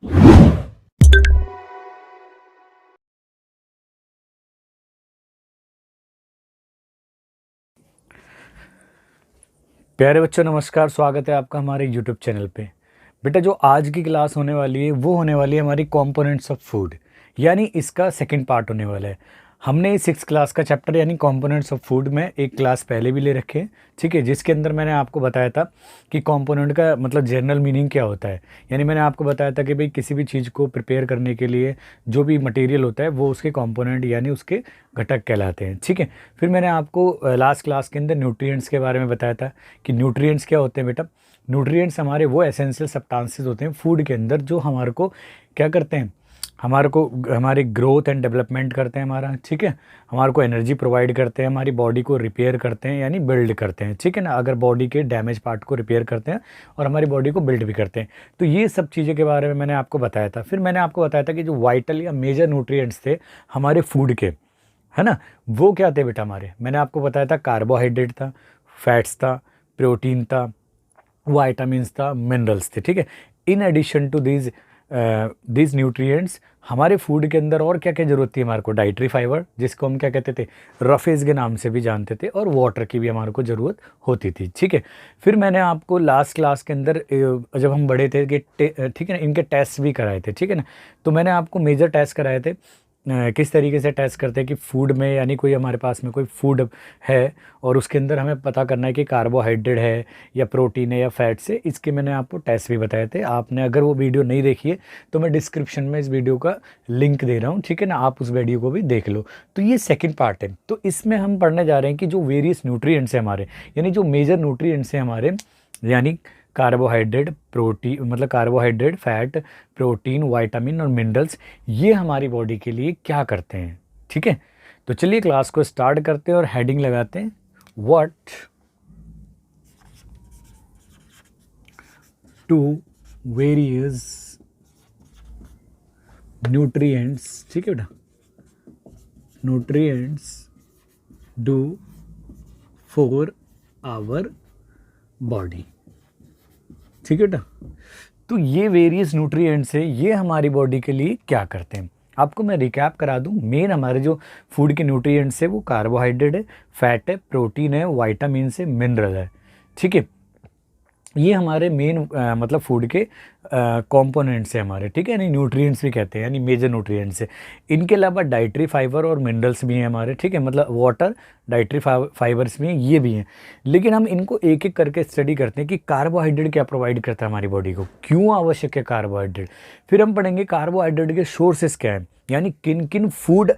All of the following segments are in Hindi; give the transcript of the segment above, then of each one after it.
प्यारे बच्चों नमस्कार, स्वागत है आपका हमारे यूट्यूब चैनल पे। बेटा जो आज की क्लास होने वाली है वो होने वाली है हमारी कंपोनेंट्स ऑफ फूड, यानी इसका सेकंड पार्ट होने वाला है। हमने 6 क्लास का चैप्टर यानी कंपोनेंट्स ऑफ फूड में एक क्लास पहले भी ले रखे हैं, ठीक है, जिसके अंदर मैंने आपको बताया था कि कंपोनेंट का मतलब जनरल मीनिंग क्या होता है। यानी मैंने आपको बताया था कि भाई किसी भी चीज़ को प्रिपेयर करने के लिए जो भी मटेरियल होता है वो उसके कंपोनेंट यानी उसके घटक कहलाते हैं, ठीक है। फिर मैंने आपको लास्ट क्लास के अंदर न्यूट्रिएंट्स के बारे में बताया था कि न्यूट्रिएंट्स क्या होते हैं बेटा। न्यूट्रिएंट्स हमारे वो एसेंशियल सब्सटेंसेस होते हैं फूड के अंदर जो हमारे को क्या करते हैं, हमारे को हमारी ग्रोथ एंड डेवलपमेंट करते हैं हमारा, ठीक है। हमारे को एनर्जी प्रोवाइड करते हैं, हमारी बॉडी को रिपेयर करते हैं यानी बिल्ड करते हैं, ठीक है ना। अगर बॉडी के डैमेज पार्ट को रिपेयर करते हैं और हमारी बॉडी को बिल्ड भी करते हैं। तो ये सब चीज़ें के बारे में मैंने आपको बताया था। फिर मैंने आपको बताया था कि जो वाइटल या मेजर न्यूट्रिएंट्स थे हमारे फूड के, है ना, वो क्या थे बेटा हमारे। मैंने आपको बताया था कार्बोहाइड्रेट था, फैट्स था, प्रोटीन था, वाइटामिन्स था, मिनरल्स थे, ठीक है। In addition to these nutrients हमारे फूड के अंदर और क्या क्या जरूरत थी हमारे को, डाइटरी फाइबर जिसको हम क्या कहते थे, रफेज के नाम से भी जानते थे, और वाटर की भी हमारे को ज़रूरत होती थी, ठीक है। फिर मैंने आपको लास्ट क्लास के अंदर जब हम बड़े थे कि ठीक है ना, इनके टेस्ट भी कराए थे, ठीक है ना। तो मैंने आपको मेजर टेस्ट कराए थे, किस तरीके से टेस्ट करते हैं कि फूड में यानी कोई हमारे पास में कोई फूड है और उसके अंदर हमें पता करना है कि कार्बोहाइड्रेट है या प्रोटीन है या फैट्स है। इसके मैंने आपको टेस्ट भी बताए थे। आपने अगर वो वीडियो नहीं देखी है तो मैं डिस्क्रिप्शन में इस वीडियो का लिंक दे रहा हूँ, ठीक है ना, आप उस वीडियो को भी देख लो। तो ये सेकेंड पार्ट है। तो इसमें हम पढ़ने जा रहे हैं कि जो वेरियस न्यूट्रिएंट्स हैं हमारे, यानी जो मेजर न्यूट्रिएंट्स हैं हमारे, यानी कार्बोहाइड्रेट, प्रोटीन मतलब कार्बोहाइड्रेट, फैट, प्रोटीन, विटामिन और मिनरल्स, ये हमारी बॉडी के लिए क्या करते हैं, ठीक है। तो चलिए क्लास को स्टार्ट करते हैं और हेडिंग लगाते हैं, व्हाट टू वेरियस न्यूट्रिएंट्स, ठीक है बेटा, nutrients do for our body, ठीक है बेटा। तो ये वेरियस न्यूट्रिएंट्स है, ये हमारी बॉडी के लिए क्या करते हैं। आपको मैं रिकैप करा दूं, मेन हमारे जो फूड के न्यूट्रिएंट्स है वो कार्बोहाइड्रेट है, फैट है, प्रोटीन है, विटामिन है, मिनरल है, ठीक है। ये हमारे मेन मतलब फूड के कंपोनेंट्स है हमारे, ठीक है, यानी न्यूट्रिएंट्स भी कहते हैं, यानी मेजर न्यूट्रिएंट्स है। इनके अलावा डाइटरी फाइबर और मिनरल्स भी हैं हमारे, ठीक है, मतलब वाटर, डाइटरी फाइबर्स भी हैं, ये भी हैं। लेकिन हम इनको एक एक करके स्टडी करते हैं कि कार्बोहाइड्रेट क्या प्रोवाइड करता है हमारी बॉडी को, क्यों आवश्यक है कार्बोहाइड्रेट। फिर हम पढ़ेंगे कार्बोहाइड्रेट के सोर्सेस क्या हैं, यानी किन किन फूड,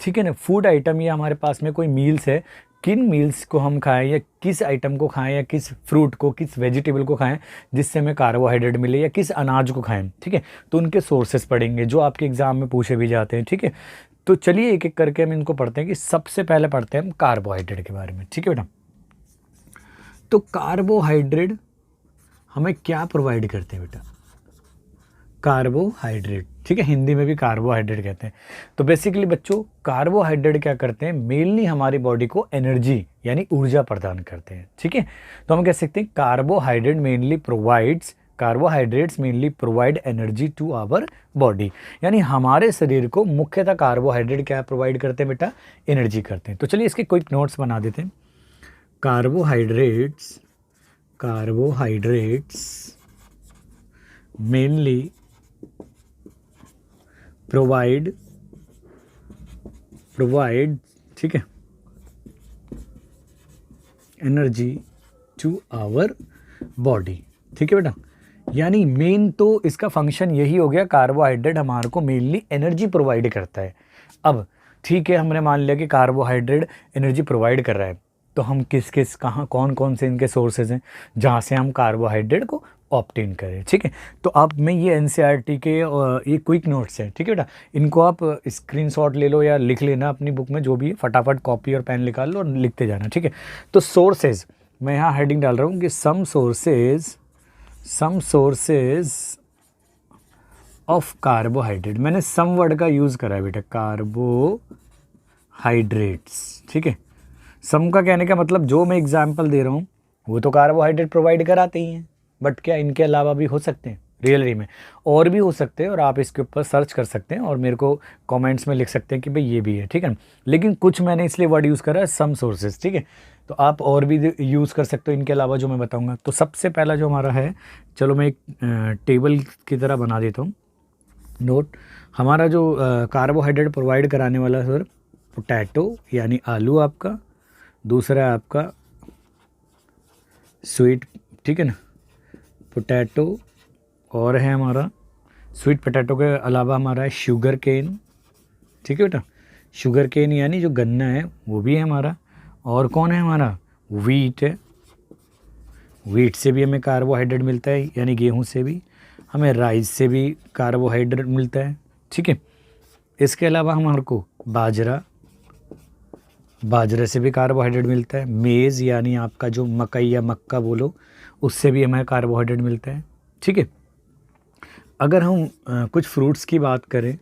ठीक है ना, फूड आइटम या हमारे पास में कोई मील्स है, किन मील्स को हम खाएं या किस आइटम को खाएं या किस फ्रूट को, किस वेजिटेबल को खाएं जिससे हमें कार्बोहाइड्रेट मिले, या किस अनाज को खाएं, ठीक है। तो उनके सोर्सेस पढ़ेंगे जो आपके एग्जाम में पूछे भी जाते हैं, ठीक है। तो चलिए एक एक करके हम इनको पढ़ते हैं कि सबसे पहले पढ़ते हैं हम कार्बोहाइड्रेट के बारे में, ठीक है बेटा। तो कार्बोहाइड्रेट हमें क्या प्रोवाइड करते हैं बेटा, कार्बोहाइड्रेट, ठीक है, हिंदी में भी कार्बोहाइड्रेट कहते हैं। तो बेसिकली बच्चों कार्बोहाइड्रेट क्या करते हैं, मेनली हमारी बॉडी को एनर्जी यानी ऊर्जा प्रदान करते हैं, ठीक है। तो हम कह सकते हैं carbohydrates mainly provide energy to our body, यानी हमारे शरीर को मुख्यतः कार्बोहाइड्रेट क्या प्रोवाइड करते हैं बेटा, एनर्जी करते हैं। तो चलिए इसके क्विक नोट्स बना देते हैं। कार्बोहाइड्रेट्स मेनली प्रोवाइड, ठीक है, एनर्जी टू आवर बॉडी, ठीक है बेटा। यानी मेन तो इसका फंक्शन यही हो गया, कार्बोहाइड्रेट हमारे को मेनली एनर्जी प्रोवाइड करता है। अब ठीक है, हमने मान लिया कि कार्बोहाइड्रेट एनर्जी प्रोवाइड कर रहा है, तो हम किस किस कहाँ कौन कौन से इनके सोर्सेज हैं जहाँ से हम कार्बोहाइड्रेट को ऑब्टेन करें, ठीक है। तो अब मैं ये एनसीईआरटी के ये क्विक नोट्स हैं, ठीक है बेटा, इनको आप स्क्रीनशॉट ले लो या लिख लेना अपनी बुक में, जो भी है फटाफट कॉपी और पेन निकाल लो और लिखते जाना, ठीक है। तो सोर्सेज मैं यहाँ हेडिंग डाल रहा हूँ कि सम सोर्सेज ऑफ कार्बोहाइड्रेट, मैंने सम वर्ड का यूज़ करा है बेटा, कार्बोहाइड्रेट्स, ठीक है। सम का कहने का मतलब जो मैं एग्जाम्पल दे रहा हूँ वो तो कार्बोहाइड्रेट प्रोवाइड कराते ही हैं, बट क्या इनके अलावा भी हो सकते हैं, रियली में और भी हो सकते हैं, और आप इसके ऊपर सर्च कर सकते हैं और मेरे को कमेंट्स में लिख सकते हैं कि भाई ये भी है, ठीक है। लेकिन कुछ मैंने इसलिए वर्ड यूज़ करा है सम सोर्सेज, ठीक है। तो आप और भी यूज़ कर सकते हो इनके अलावा जो मैं बताऊंगा। तो सबसे पहला जो हमारा है, चलो मैं एक टेबल की तरह बना देता हूँ नोट। हमारा जो कार्बोहाइड्रेट प्रोवाइड कराने वाला है सर, पोटैटो यानी आलू आपका, दूसरा है आपका स्वीट, ठीक है ना, पोटैटो, और है हमारा स्वीट पोटैटो के अलावा हमारा है शुगर केन, ठीक है बेटा, शुगर केन यानी जो गन्ना है वो भी है हमारा। और कौन है हमारा, वीट है, वीट से भी हमें कार्बोहाइड्रेट मिलता है, यानी गेहूं से भी, हमें राइस से भी कार्बोहाइड्रेट मिलता है, ठीक है। इसके अलावा हमारे को बाजरा, बाजरे से भी कार्बोहाइड्रेट मिलता है, मेज़ यानी आपका जो मकई या मक्का बोलो, उससे भी हमें कार्बोहाइड्रेट मिलता है, ठीक है। अगर हम कुछ फ्रूट्स की बात करें,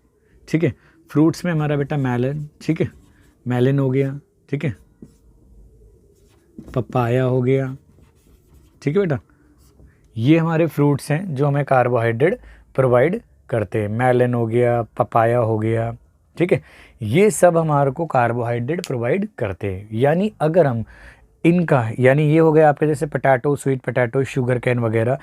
ठीक है, फ्रूट्स में हमारा बेटा मेलन, ठीक है, मेलन हो गया, ठीक है, पपाया हो गया, ठीक है बेटा, ये हमारे फ्रूट्स हैं जो हमें कार्बोहाइड्रेट प्रोवाइड करते हैं। मेलन हो गया, पपाया हो गया, ठीक है, ये सब हमारे को कार्बोहाइड्रेट प्रोवाइड करते हैं। यानी अगर हम इनका, यानी ये हो गया आपके जैसे potato, sweet potato, sugar cane वगैरह,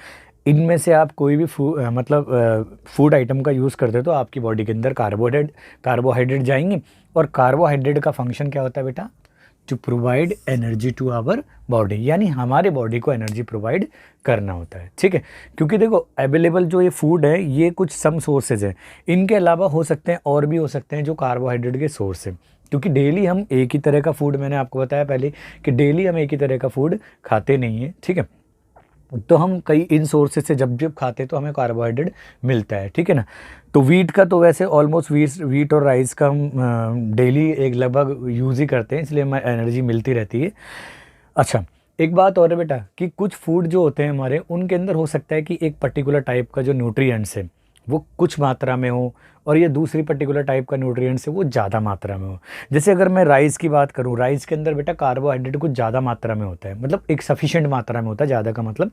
इनमें से आप कोई भी फूड आइटम का यूज़ करते हो तो आपकी बॉडी के अंदर कार्बोहाइड्रेट जाएंगे। और कार्बोहाइड्रेट का फंक्शन क्या होता है बेटा, to provide energy to our body, यानी हमारे बॉडी को एनर्जी प्रोवाइड करना होता है, ठीक है। क्योंकि देखो अवेलेबल जो ये फूड है ये कुछ सम सोर्सेज है, इनके अलावा हो सकते हैं और भी हो सकते हैं जो कार्बोहाइड्रेट के सोर्स है। क्योंकि डेली हम एक ही तरह का फूड, मैंने आपको बताया पहले कि डेली हम एक ही तरह का फूड खाते नहीं हैं, ठीक है। तो हम कई इन सोर्सेज से जब जब खाते हैं तो हमें कार्बोहाइड्रेट मिलता है, ठीक है ना। तो वीट का तो वैसे ऑलमोस्ट वीट और राइस का हम डेली एक लगभग यूज़ ही करते हैं, इसलिए हमें एनर्जी मिलती रहती है। अच्छा, एक बात और है बेटा कि कुछ फूड जो होते हैं हमारे, उनके अंदर हो सकता है कि एक पर्टिकुलर टाइप का जो न्यूट्रिएंट्स है वो कुछ मात्रा में हो, और ये दूसरी पर्टिकुलर टाइप का न्यूट्रिएंट्स है वो ज़्यादा मात्रा में हो। जैसे अगर मैं राइस की बात करूँ, राइस के अंदर बेटा कार्बोहाइड्रेट कुछ ज़्यादा मात्रा में होता है, मतलब एक सफिशिएंट मात्रा में होता है, ज़्यादा का मतलब।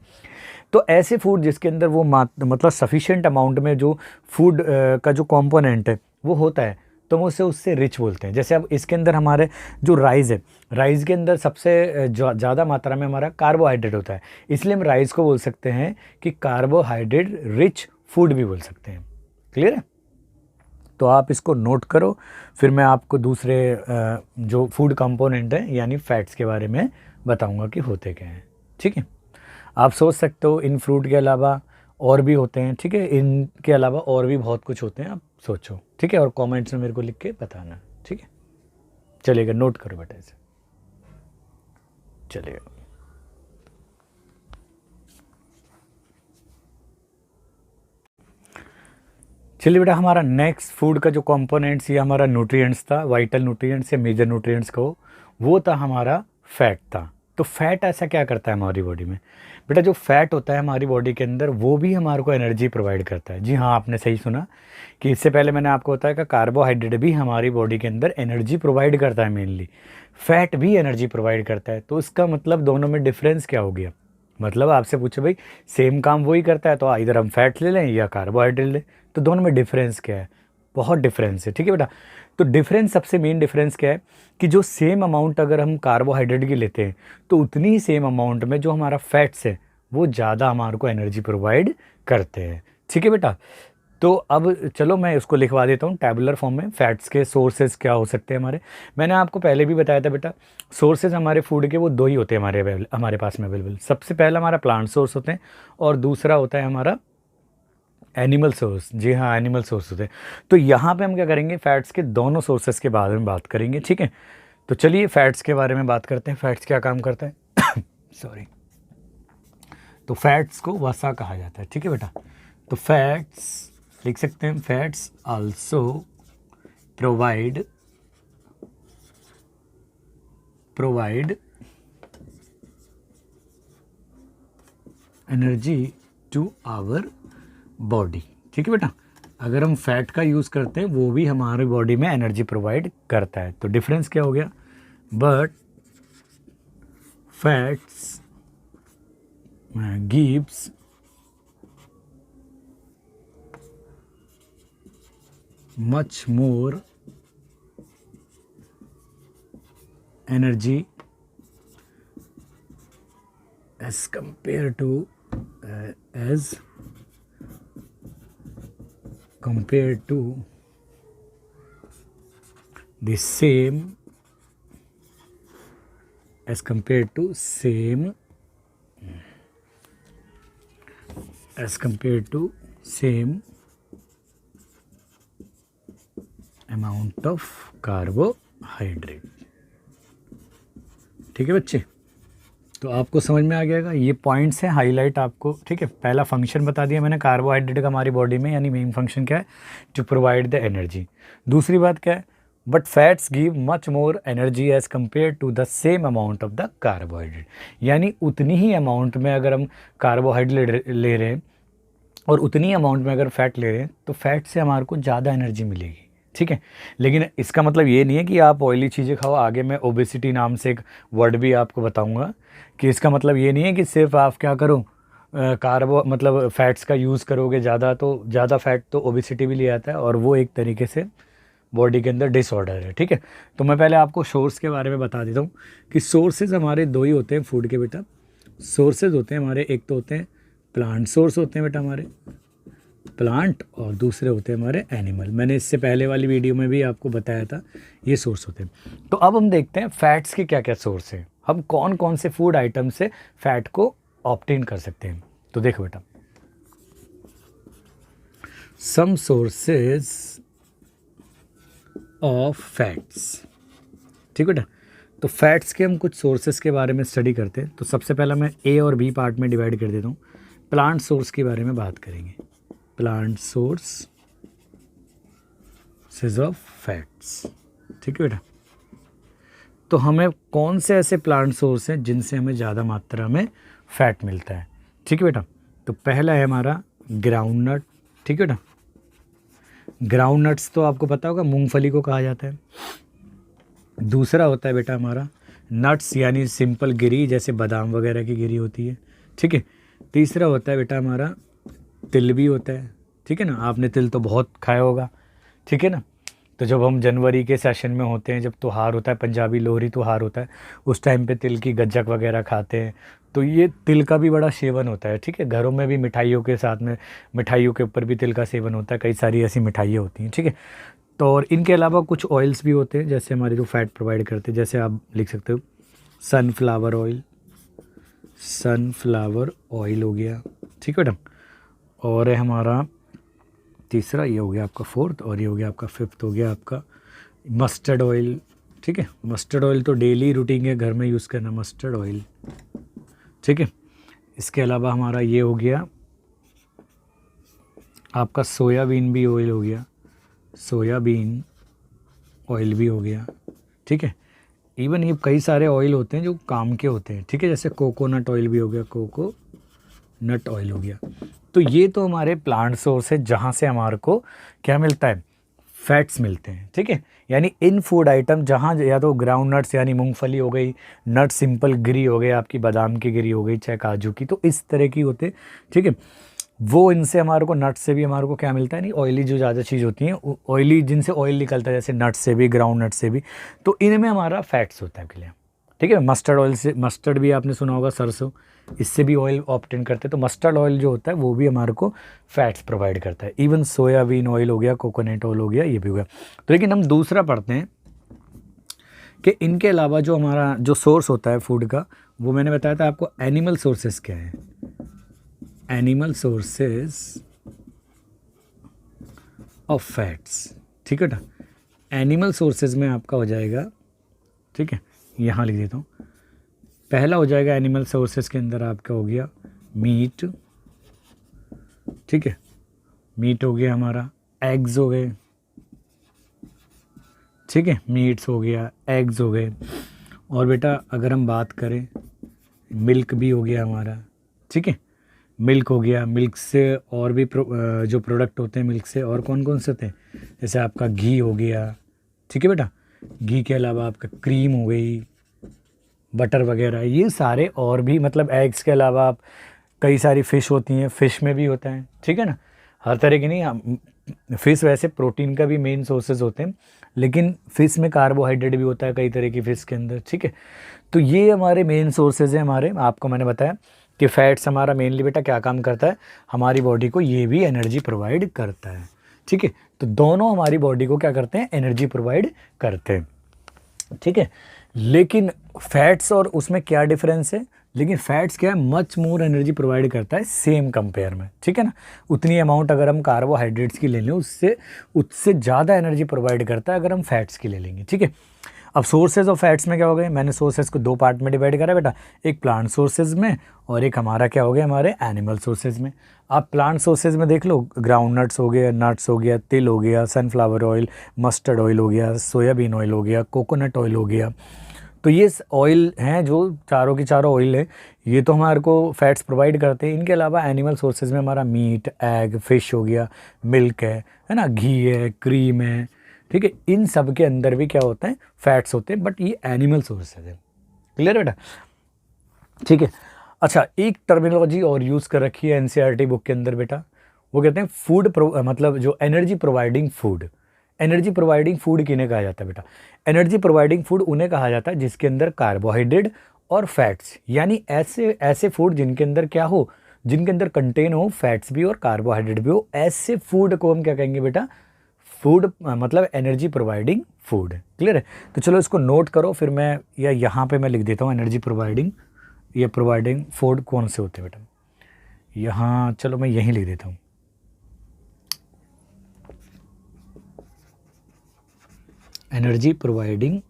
तो ऐसे फूड जिसके अंदर वो मतलब सफिशिएंट अमाउंट में जो फूड का जो कंपोनेंट है वो होता है, तो हम उससे रिच बोलते हैं। जैसे अब इसके अंदर हमारे जो राइस है, राइस के अंदर सबसे ज़्यादा मात्रा में हमारा कार्बोहाइड्रेट होता है, इसलिए हम राइस को बोल सकते हैं कि कार्बोहाइड्रेट रिच फूड भी बोल सकते हैं। क्लियर है? तो आप इसको नोट करो, फिर मैं आपको दूसरे जो फूड कंपोनेंट हैं यानी फैट्स के बारे में बताऊंगा कि होते क्या हैं, ठीक है। आप सोच सकते हो इन फ्रूट के अलावा और भी होते हैं, ठीक है, इनके अलावा और भी बहुत कुछ होते हैं, आप सोचो, ठीक है, और कमेंट्स में मेरे को लिख के बताना, ठीक है। चलेगा, नोट करो बेटा इसे, चलेगा। चलिए बेटा, हमारा नेक्स्ट फूड का जो कंपोनेंट्स या हमारा न्यूट्रिएंट्स था, वाइटल न्यूट्रिएंट्स या मेजर न्यूट्रिएंट्स को, वो था हमारा फैट था। तो फैट ऐसा क्या करता है हमारी बॉडी में बेटा, जो फैट होता है हमारी बॉडी के अंदर वो भी हमारे को एनर्जी प्रोवाइड करता है। जी हाँ, आपने सही सुना कि इससे पहले मैंने आपको बताया कि कार्बोहाइड्रेट भी हमारी बॉडी के अंदर एनर्जी प्रोवाइड करता है, मेनली फैट भी एनर्जी प्रोवाइड करता है। तो इसका मतलब दोनों में डिफरेंस क्या हो गया, मतलब आपसे पूछे भाई सेम काम वही करता है तो इधर हम फैट ले लें या कार्बोहाइड्रेट लें, तो दोनों में डिफरेंस क्या है, बहुत डिफरेंस है, ठीक है बेटा। तो डिफरेंस, सबसे मेन डिफरेंस क्या है कि जो सेम अमाउंट अगर हम कार्बोहाइड्रेट की लेते हैं तो उतनी ही सेम अमाउंट में जो हमारा फैट्स है वो ज़्यादा हमारे को एनर्जी प्रोवाइड करते हैं, ठीक है बेटा। तो अब चलो मैं इसको लिखवा देता हूँ टैबुलर फॉर्म में, फैट्स के सोर्सेज क्या हो सकते हैं हमारे। मैंने आपको पहले भी बताया था बेटा, सोर्सेज हमारे फूड के वो दो ही होते हैं हमारे पास में अवेलेबल। सबसे पहला हमारा प्लांट सोर्स होते हैं और दूसरा होता है हमारा एनिमल सोर्स। जी हाँ, एनिमल सोर्स होते हैं। तो यहाँ पे हम क्या करेंगे, फैट्स के दोनों सोर्सेज के बारे में बात करेंगे, ठीक है। तो चलिए फैट्स के बारे में बात करते हैं, फैट्स क्या काम करता है सॉरी। तो फैट्स को वसा कहा जाता है, ठीक है बेटा। तो फैट्स लिख सकते हैं, fats also provide energy to our body, ठीक है बेटा। अगर हम फैट का यूज़ करते हैं वो भी हमारी बॉडी में एनर्जी प्रोवाइड करता है। तो डिफरेंस क्या हो गया, but fats gives much more energy as compared to as compared to the same as compared to same as compared to same amount of carbohydrate। ठीक है बच्चे, तो आपको समझ में आ गया, ये पॉइंट्स हैं हाईलाइट आपको। ठीक है, पहला फंक्शन बता दिया मैंने कार्बोहाइड्रेट का हमारी बॉडी में, यानी मेन फंक्शन क्या है, टू प्रोवाइड द एनर्जी। दूसरी बात क्या है, but fats give much more energy as compare to the same amount of the carbohydrate, यानी उतनी ही अमाउंट में अगर हम कार्बोहाइड्रेट ले रहे हैं और उतनी अमाउंट में अगर फैट ले रहे हैं तो फैट से हमारे को ज़्यादा एनर्जी मिलेगी। ठीक है, लेकिन इसका मतलब ये नहीं है कि आप ऑयली चीज़ें खाओ। आगे मैं ओबेसिटी नाम से एक वर्ड भी आपको बताऊंगा कि इसका मतलब ये नहीं है कि सिर्फ आप क्या करो कार्बो मतलब फैट्स का यूज़ करोगे ज़्यादा तो ज़्यादा फैट तो ओबेसिटी भी ले आता है, और वो एक तरीके से बॉडी के अंदर डिसऑर्डर है। ठीक है, तो मैं पहले आपको सोर्स के बारे में बता देता हूँ कि सोर्सेज हमारे दो ही होते हैं फूड के बेटा। सोर्सेज होते हैं हमारे, एक तो होते हैं प्लांट सोर्स होते हैं बेटा हमारे प्लांट, और दूसरे होते हैं हमारे एनिमल। मैंने इससे पहले वाली वीडियो में भी आपको बताया था ये सोर्स होते हैं। तो अब हम देखते हैं फैट्स के क्या क्या सोर्स हैं, हम कौन कौन से फूड आइटम से फैट को ऑब्टेन कर सकते हैं। तो देखो बेटा, सम सोर्सेज ऑफ फैट्स। ठीक बेटा, तो फैट्स के हम कुछ सोर्सेज के बारे में स्टडी करते हैं। तो सबसे पहला मैं ए और बी पार्ट में डिवाइड कर देता हूँ। प्लांट सोर्स के बारे में बात करेंगे, प्लांट सोर्सेज ऑफ फैट्स। ठीक है बेटा, तो हमें कौन से ऐसे प्लांट सोर्स हैं जिनसे हमें ज़्यादा मात्रा में फैट मिलता है। ठीक है बेटा, तो पहला है हमारा ग्राउंड नट। ठीक है बेटा, ग्राउंड नट्स तो आपको पता होगा मूंगफली को कहा जाता है। दूसरा होता है बेटा हमारा नट्स, यानी सिंपल गिरी, जैसे बादाम वगैरह की गिरी होती है। ठीक है, तीसरा होता है बेटा हमारा तिल भी होता है। ठीक है ना, आपने तिल तो बहुत खाया होगा। ठीक है ना, तो जब हम जनवरी के सेशन में होते हैं, जब त्योहार होता है, पंजाबी लोहरी त्योहार होता है, उस टाइम पे तिल की गज्जक वगैरह खाते हैं। तो ये तिल का भी बड़ा सेवन होता है। ठीक है, घरों में भी मिठाइयों के साथ में, मिठाइयों के ऊपर भी तिल का सेवन होता है, कई सारी ऐसी मिठाइयाँ होती हैं। ठीक है, तो और इनके अलावा कुछ ऑयल्स भी होते हैं जैसे हमारे जो फैट प्रोवाइड करते हैं, जैसे आप लिख सकते हो सनफ्लावर ऑयल, सनफ्लावर ऑयल हो गया। ठीक है बेटा, और है हमारा तीसरा, ये हो गया आपका फोर्थ, और ये हो गया आपका फिफ्थ, हो गया आपका मस्टर्ड ऑयल। ठीक है, मस्टर्ड ऑयल तो डेली रूटीन के घर में यूज़ करना, मस्टर्ड ऑयल। ठीक है, इसके अलावा हमारा ये हो गया आपका सोयाबीन भी ऑयल हो गया, सोयाबीन ऑयल भी हो गया। ठीक है, इवन ये कई सारे ऑयल होते हैं जो काम के होते हैं। ठीक है, जैसे कोकोनट ऑयल भी हो गया, कोकोनट ऑयल हो गया। तो ये तो हमारे प्लांट सोर्स है जहाँ से हमारे को क्या मिलता है, फैट्स मिलते हैं। ठीक है, यानी इन फूड आइटम जहाँ या तो ग्राउंड नट्स यानी मूंगफली हो गई, नट सिंपल गिरी हो गई, आपकी बादाम की गिरी हो गई, चाहे काजू की, तो इस तरह की होते हैं। ठीक है, वो इनसे हमारे को नट से भी हमारे को क्या मिलता है, नहीं ऑयली जो ज़्यादा चीज़ होती हैं, ऑयली जिनसे ऑयल निकलता है, जैसे नट से भी, ग्राउंड नट से भी, तो इनमें हमारा फैट्स होता है क्लियर। ठीक है, मस्टर्ड ऑयल से, मस्टर्ड भी आपने सुना होगा, सरसों, इससे भी ऑयल ऑब्टेन करते हैं। तो मस्टर्ड ऑयल जो होता है वो भी हमारे को फैट्स प्रोवाइड करता है। इवन सोयाबीन ऑयल हो गया, कोकोनट ऑयल हो गया, ये भी हो गया। तो लेकिन हम दूसरा पढ़ते हैं कि इनके अलावा जो हमारा जो सोर्स होता है फूड का, वो मैंने बताया था आपको एनिमल सोर्सेस क्या है, एनिमल सोर्सेस ऑफ फैट्स। ठीक है ना, एनिमल सोर्सेज में आपका हो जाएगा, ठीक है, यहाँ लिख देता हूँ, पहला हो जाएगा एनिमल सोर्सेज के अंदर आपका हो गया मीट। ठीक है, मीट हो गया हमारा, एग्स हो गए। ठीक है, मीट्स हो गया, एग्स हो गए, और बेटा अगर हम बात करें मिल्क भी हो गया हमारा। ठीक है, मिल्क हो गया, मिल्क से और भी जो प्रोडक्ट होते हैं मिल्क से, और कौन कौन से होते हैं, जैसे आपका घी हो गया। ठीक है बेटा, घी के अलावा आपका क्रीम हो गई, बटर वगैरह, ये सारे, और भी मतलब एग्स के अलावा आप कई सारी फ़िश होती हैं, फ़िश में भी होता है। ठीक है ना, हर तरह की नहीं, फ़िश वैसे प्रोटीन का भी मेन सोर्सेज होते हैं, लेकिन फ़िश में कार्बोहाइड्रेट भी होता है कई तरह की फ़िश के अंदर, ठीक है। तो ये हमारे मेन सोर्सेज हैं हमारे। आपको मैंने बताया कि फैट्स हमारा मेनली बेटा क्या काम करता है, हमारी बॉडी को ये भी एनर्जी प्रोवाइड करता है, ठीक है। तो दोनों हमारी बॉडी को क्या करते हैं, एनर्जी प्रोवाइड करते हैं, ठीक है। लेकिन फैट्स और उसमें क्या डिफरेंस है, लेकिन फैट्स क्या है, मच मोर एनर्जी प्रोवाइड करता है सेम कंपेयर में, ठीक है ना। उतनी अमाउंट अगर हम कार्बोहाइड्रेट्स की ले लें, उससे उससे ज़्यादा एनर्जी प्रोवाइड करता है अगर हम फैट्स की ले लेंगे, ठीक है। अब सोर्सेज ऑफ फैट्स में क्या हो गए, मैंने सोर्सेज को 2 पार्ट में डिवाइड करा बेटा, एक प्लांट सोर्सेज में और एक हमारा क्या हो गया, हमारे एनिमल सोर्सेज में। आप प्लांट सोर्सेज में देख लो, ग्राउंड नट्स हो गया, नट्स हो गया, तिल हो गया, सनफ्लावर ऑयल, मस्टर्ड ऑयल हो गया, सोयाबीन ऑयल हो गया, कोकोनट ऑयल हो गया। तो ये ऑयल हैं जो चारों की चारों ऑयल है, ये तो हमारे को फैट्स प्रोवाइड करते हैं। इनके अलावा एनिमल सोर्सेज में हमारा मीट, एग, फिश हो गया, मिल्क है ना, घी है, क्रीम है, ठीक है। इन सब के अंदर भी क्या होता है, फैट्स होते हैं, बट ये एनिमल सोर्सेज है। क्लियर बेटा, ठीक है। अच्छा, एक टर्मिनोलॉजी और यूज़ कर रखी है एनसीईआरटी बुक के अंदर बेटा, वो कहते हैं फूड मतलब जो energy providing food. Energy providing food किन्हें कहा जाता है बेटा, एनर्जी प्रोवाइडिंग फूड उन्हें कहा जाता है जिसके अंदर कार्बोहाइड्रेट और फैट्स, यानी ऐसे ऐसे फूड जिनके अंदर क्या हो, जिनके अंदर कंटेन हो फैट्स भी और कार्बोहाइड्रेट भी हो, ऐसे फूड को हम क्या कहेंगे बेटा, फूड मतलब एनर्जी प्रोवाइडिंग फूड। क्लियर है। तो चलो इसको नोट करो, फिर मैं या यहाँ पे मैं लिख देता हूँ एनर्जी प्रोवाइडिंग, ये प्रोवाइडिंग फूड कौन से होते हैं बेटा, यहाँ चलो मैं यहीं लिख देता हूँ, एनर्जी प्रोवाइडिंग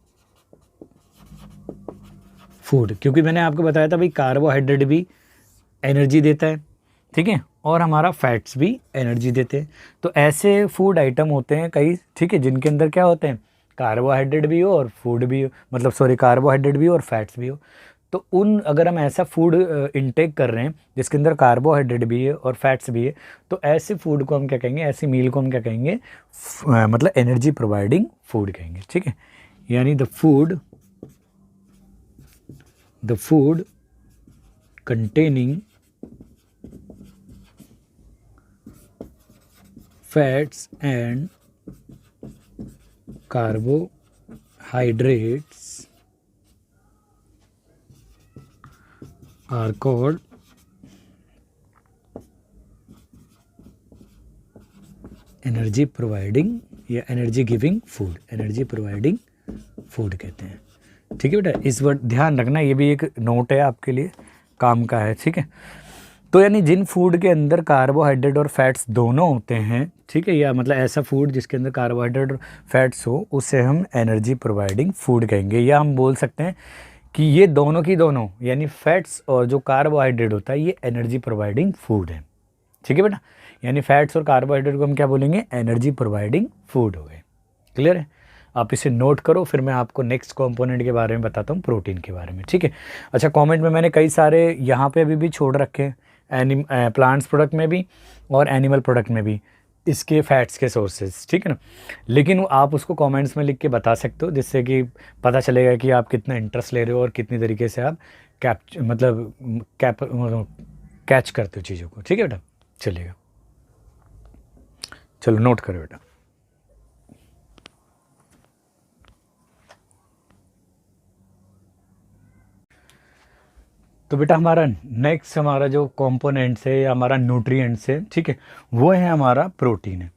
फूड, क्योंकि मैंने आपको बताया था भाई कार्बोहाइड्रेट भी एनर्जी देता है, ठीक है, और हमारा फैट्स भी एनर्जी देते हैं। तो ऐसे फूड आइटम होते हैं कई, ठीक है, जिनके अंदर क्या होते हैं, कार्बोहाइड्रेट भी हो और फूड भी हो, मतलब सॉरी कार्बोहाइड्रेट भी हो और फैट्स भी हो। तो उन अगर हम ऐसा फूड इनटेक कर रहे हैं जिसके अंदर कार्बोहाइड्रेट भी है और फैट्स भी है, तो ऐसे फूड को हम क्या कहेंगे, ऐसी मील को हम क्या कहेंगे, मतलब एनर्जी प्रोवाइडिंग फूड कहेंगे, ठीक है। यानी the food containing fats and carbohydrates are called energy providing या energy giving food, energy providing food कहते हैं, ठीक है बेटा। इस वर्ड ध्यान रखना, ये भी एक नोट है आपके लिए, काम का है, ठीक है। तो यानी जिन फूड के अंदर कार्बोहाइड्रेट और फैट्स दोनों होते हैं, ठीक है, या मतलब ऐसा फूड जिसके अंदर कार्बोहाइड्रेट और फैट्स हो, उसे हम एनर्जी प्रोवाइडिंग फूड कहेंगे। या हम बोल सकते हैं कि ये दोनों की दोनों, यानी फैट्स और जो कार्बोहाइड्रेट होता है, ये एनर्जी प्रोवाइडिंग फूड है, ठीक है बेटा। यानी फैट्स और कार्बोहाइड्रेट को हम क्या बोलेंगे, एनर्जी प्रोवाइडिंग फूड हो गए। क्लियर है। आप इसे नोट करो, फिर मैं आपको नेक्स्ट कंपोनेंट के बारे में बताता हूँ, प्रोटीन के बारे में, ठीक है। अच्छा, कमेंट में मैंने कई सारे यहाँ पे अभी भी छोड़ रखे हैं, प्लांट्स प्रोडक्ट में भी और एनिमल प्रोडक्ट में भी इसके फैट्स के सोर्सेज, ठीक है ना। लेकिन आप उसको कमेंट्स में लिख के बता सकते हो, जिससे कि पता चलेगा कि आप कितना इंटरेस्ट ले रहे हो और कितनी तरीके से आप कैच करते हो चीज़ों को, ठीक है बेटा। चलिएगा, चलो नोट करो बेटा। तो बेटा हमारा नेक्स्ट हमारा जो कंपोनेंट्स है या हमारा न्यूट्रिएंट्स है, ठीक है, वो है हमारा प्रोटीन है।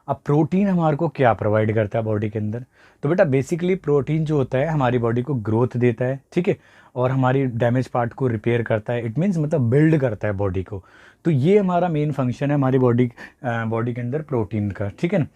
अब प्रोटीन हमारे को क्या प्रोवाइड करता है बॉडी के अंदर, तो बेटा बेसिकली प्रोटीन जो होता है हमारी बॉडी को ग्रोथ देता है, ठीक है, और हमारी डैमेज पार्ट को रिपेयर करता है, इट मीन्स मतलब बिल्ड करता है बॉडी को। तो ये हमारा मेन फंक्शन है हमारी बॉडी के अंदर प्रोटीन का, ठीक है ना।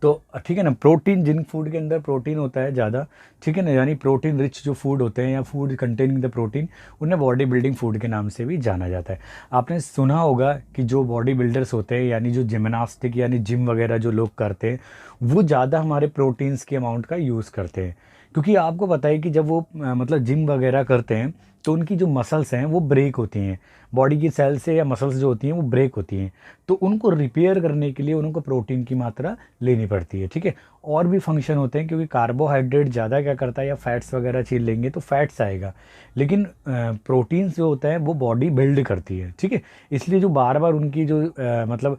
तो ठीक है ना, प्रोटीन जिन फूड के अंदर प्रोटीन होता है ज़्यादा, ठीक है ना, यानी प्रोटीन रिच जो फूड होते हैं या फूड कंटेनिंग द प्रोटीन, उन्हें बॉडी बिल्डिंग फूड के नाम से भी जाना जाता है। आपने सुना होगा कि जो बॉडी बिल्डर्स होते हैं, यानी जो जिम्नास्टिक यानी जिम वगैरह जो लोग करते हैं, वो ज़्यादा हमारे प्रोटीन्स के अमाउंट का यूज़ करते हैं, क्योंकि आपको पता है कि जब वो मतलब जिम वगैरह करते हैं तो उनकी जो मसल्स हैं वो ब्रेक होती हैं, बॉडी की सेल्स से या मसल्स जो होती हैं वो ब्रेक होती हैं, तो उनको रिपेयर करने के लिए उनको प्रोटीन की मात्रा लेनी पड़ती है, ठीक है। और भी फंक्शन होते हैं, क्योंकि कार्बोहाइड्रेट ज़्यादा क्या करता है या फैट्स वगैरह छीन लेंगे तो फैट्स आएगा, लेकिन प्रोटीन्स जो होता है वो बॉडी बिल्ड करती है, ठीक है। इसलिए जो बार बार उनकी जो मतलब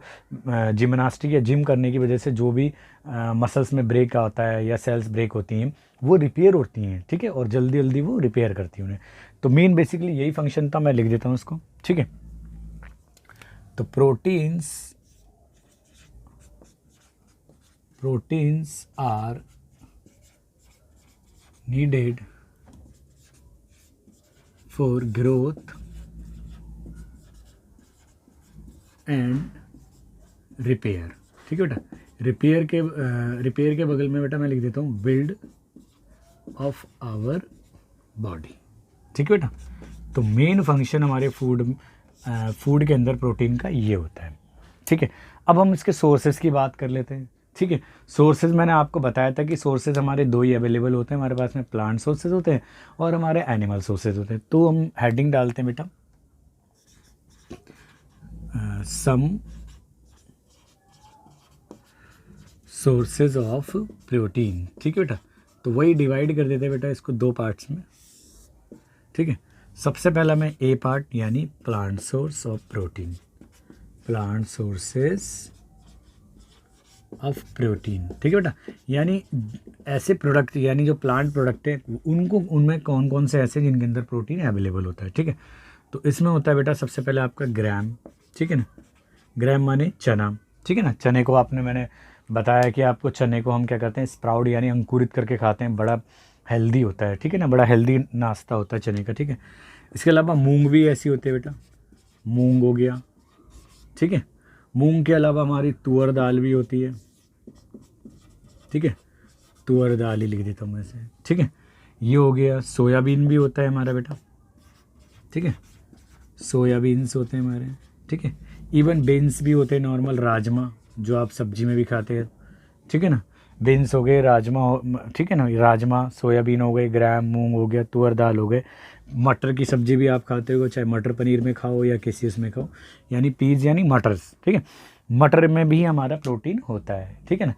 जिमनास्टिक या जिम करने की वजह से जो भी मसल्स में ब्रेक आता है या सेल्स ब्रेक होती हैं वो रिपेयर होती हैं, ठीक है, और जल्दी जल्दी वो रिपेयर करती हैं उन्हें। तो मेन बेसिकली यही फंक्शन था, मैं लिख देता हूँ उसको, ठीक है। तो proteins are needed for growth and repair, ठीक है बेटा। रिपेयर के बगल में बेटा मैं लिख देता हूँ बिल्ड ऑफ आवर बॉडी, ठीक है बेटा। तो मेन फंक्शन हमारे फूड के अंदर प्रोटीन का ये होता है, ठीक है। अब हम इसके सोर्सेज की बात कर लेते हैं, ठीक है। सोर्सेज मैंने आपको बताया था कि सोर्सेज हमारे दो ही अवेलेबल होते हैं हमारे पास में, प्लांट सोर्सेज होते हैं और हमारे एनिमल सोर्सेज होते हैं। तो हम हेडिंग डालते हैं बेटा सम सोर्सेज ऑफ प्रोटीन, ठीक है बेटा। तो वही डिवाइड कर देते हैं बेटा इसको दो पार्ट्स में, ठीक है। सबसे पहला मैं ए पार्ट यानी plant source of protein, plant sources of protein, ठीक है बेटा। यानी ऐसे प्रोडक्ट यानी जो प्लांट प्रोडक्ट है उनमें कौन कौन से ऐसे जिनके अंदर प्रोटीन अवेलेबल होता है, ठीक है। तो इसमें होता है बेटा सबसे पहले आपका ग्राम, ठीक है ना, ग्राम माने चना, ठीक है ना। चने को मैंने बताया कि आपको चने को हम क्या करते हैं स्प्राउट यानी अंकुरित करके खाते हैं, बड़ा हेल्दी होता है, ठीक है ना, बड़ा हेल्दी नाश्ता होता है चने का, ठीक है। इसके अलावा मूंग भी ऐसी होती है बेटा, मूंग हो गया, ठीक है। मूंग के अलावा हमारी तुअर दाल भी होती है, ठीक है, तुअर दाल ही लिख देता हूँ मैं से, ठीक है। ये हो गया, सोयाबीन भी होता है हमारा बेटा, ठीक है, सोयाबीन्स होते हैं हमारे, ठीक है। इवन बीन्स भी होते हैं, नॉर्मल राजमा जो आप सब्जी में भी खाते हैं, ठीक है ना। बीन्स हो गए, राजमा ठीक है ना, राजमा, सोयाबीन हो गए, ग्राम, मूंग हो गया, तुअर दाल हो गए। मटर की सब्जी भी आप खाते हो, चाहे मटर पनीर में खाओ या किसी उसमें खाओ, यानी पीज यानी मटर्स, ठीक है। मटर में भी हमारा प्रोटीन होता है, ठीक है ना।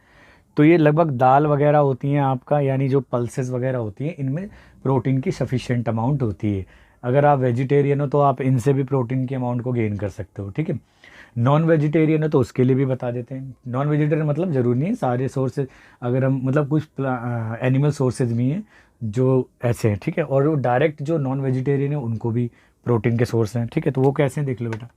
तो ये लगभग दाल वगैरह होती हैं आपका, यानी जो पल्सेस वगैरह होती हैं इनमें प्रोटीन की सफिशिएंट अमाउंट होती है। अगर आप वेजिटेरियन हो तो आप इनसे भी प्रोटीन के अमाउंट को गेन कर सकते हो, ठीक है। नॉन वेजिटेरियन है तो उसके लिए भी बता देते हैं। नॉन वेजिटेरियन मतलब ज़रूरी नहीं है सारे सोर्सेज, अगर हम मतलब कुछ एनिमल सोर्सेज भी हैं जो ऐसे हैं, ठीक है। और वो डायरेक्ट जो नॉन वेजिटेरियन है उनको भी प्रोटीन के सोर्स हैं, ठीक है। तो वो कैसे हैं देख लो बेटा।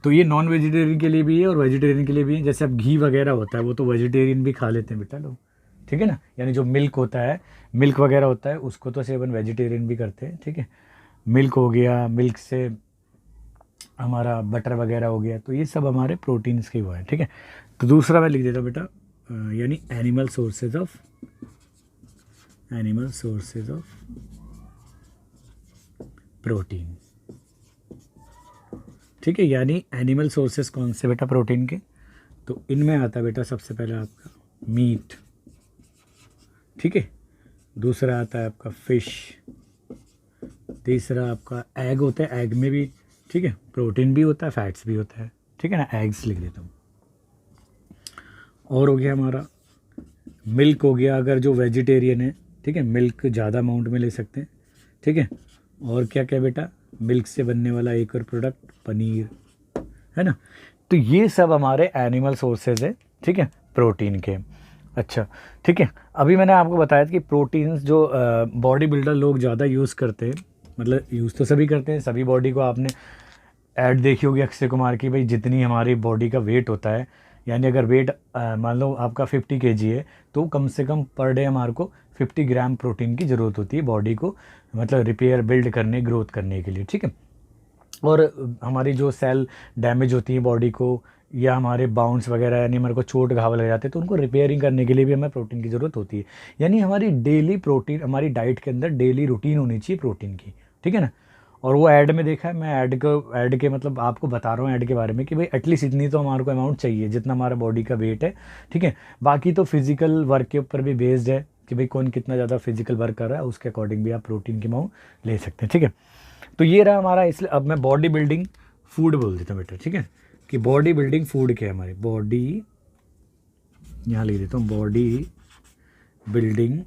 तो ये नॉन वेजिटेरियन के लिए भी है और वेजिटेरियन के लिए भी है। जैसे अब घी वगैरह होता है वो तो वेजिटेरियन भी खा लेते हैं बेटा लोग, ठीक है ना। यानी जो मिल्क होता है, मिल्क वगैरह होता है उसको तो सेवन वेजिटेरियन भी करते हैं, ठीक है। मिल्क हो गया, मिल्क से हमारा बटर वगैरह हो गया, तो ये सब हमारे प्रोटीन्स के वो है, ठीक है। तो दूसरा मैं लिख देता हूँ बेटा यानी एनिमल सोर्सेज ऑफ प्रोटीन, ठीक है। यानी एनिमल सोर्सेज कौन से बेटा प्रोटीन के, तो इनमें आता है बेटा सबसे पहले आपका मीट, ठीक है। दूसरा आता है आपका फिश, तीसरा आपका एग होता है, एग में भी ठीक है प्रोटीन भी होता है फैट्स भी होता है, ठीक है ना, एग्स लिख देता हूँ। और हो गया हमारा मिल्क हो गया, अगर जो वेजिटेरियन है, ठीक है, मिल्क ज़्यादा अमाउंट में ले सकते हैं, ठीक है। और क्या क्या बेटा, मिल्क से बनने वाला एक और प्रोडक्ट पनीर, है ना। तो ये सब हमारे एनिमल सोर्सेज है, ठीक है, प्रोटीन के। अच्छा ठीक है, अभी मैंने आपको बताया था कि प्रोटीन्स जो बॉडी बिल्डर लोग ज़्यादा यूज़ करते हैं, मतलब यूज़ तो सभी करते हैं, सभी बॉडी को आपने ऐड देखी होगी अक्षय कुमार की, भाई जितनी हमारी बॉडी का वेट होता है, यानी अगर वेट मान लो आपका 50 kg है तो कम से कम पर डे हमारे को 50 ग्राम प्रोटीन की ज़रूरत होती है बॉडी को, मतलब रिपेयर बिल्ड करने ग्रोथ करने के लिए, ठीक है। और हमारी जो सेल डैमेज होती है बॉडी को, या हमारे बाउंस वगैरह यानी हमारे को चोट घाव लग जाते हैं तो उनको रिपेयरिंग करने के लिए भी हमें प्रोटीन की ज़रूरत होती है। यानी हमारी डेली प्रोटीन, हमारी डाइट के अंदर डेली रूटीन होनी चाहिए प्रोटीन की, ठीक है ना। और वो ऐड में देखा है, मैं ऐड के मतलब आपको बता रहा हूँ ऐड के बारे में कि भाई एटलीस्ट इतनी तो हमारे को अमाउंट चाहिए जितना हमारा बॉडी का वेट है, ठीक है। बाकी तो फिजिकल वर्क के ऊपर भी बेस्ड है, कि भाई कौन कितना ज़्यादा फिजिकल वर्क कर रहा है, उसके अकॉर्डिंग भी आप प्रोटीन की अमाउंट ले सकते हैं। ठीक है, तो ये रहा हमारा। इसलिए अब मैं बॉडी बिल्डिंग फूड बोल देता हूँ बेटा। ठीक है, कि बॉडी बिल्डिंग फूड क्या है हमारी, बॉडी, यहाँ लिख देता हूँ बॉडी बिल्डिंग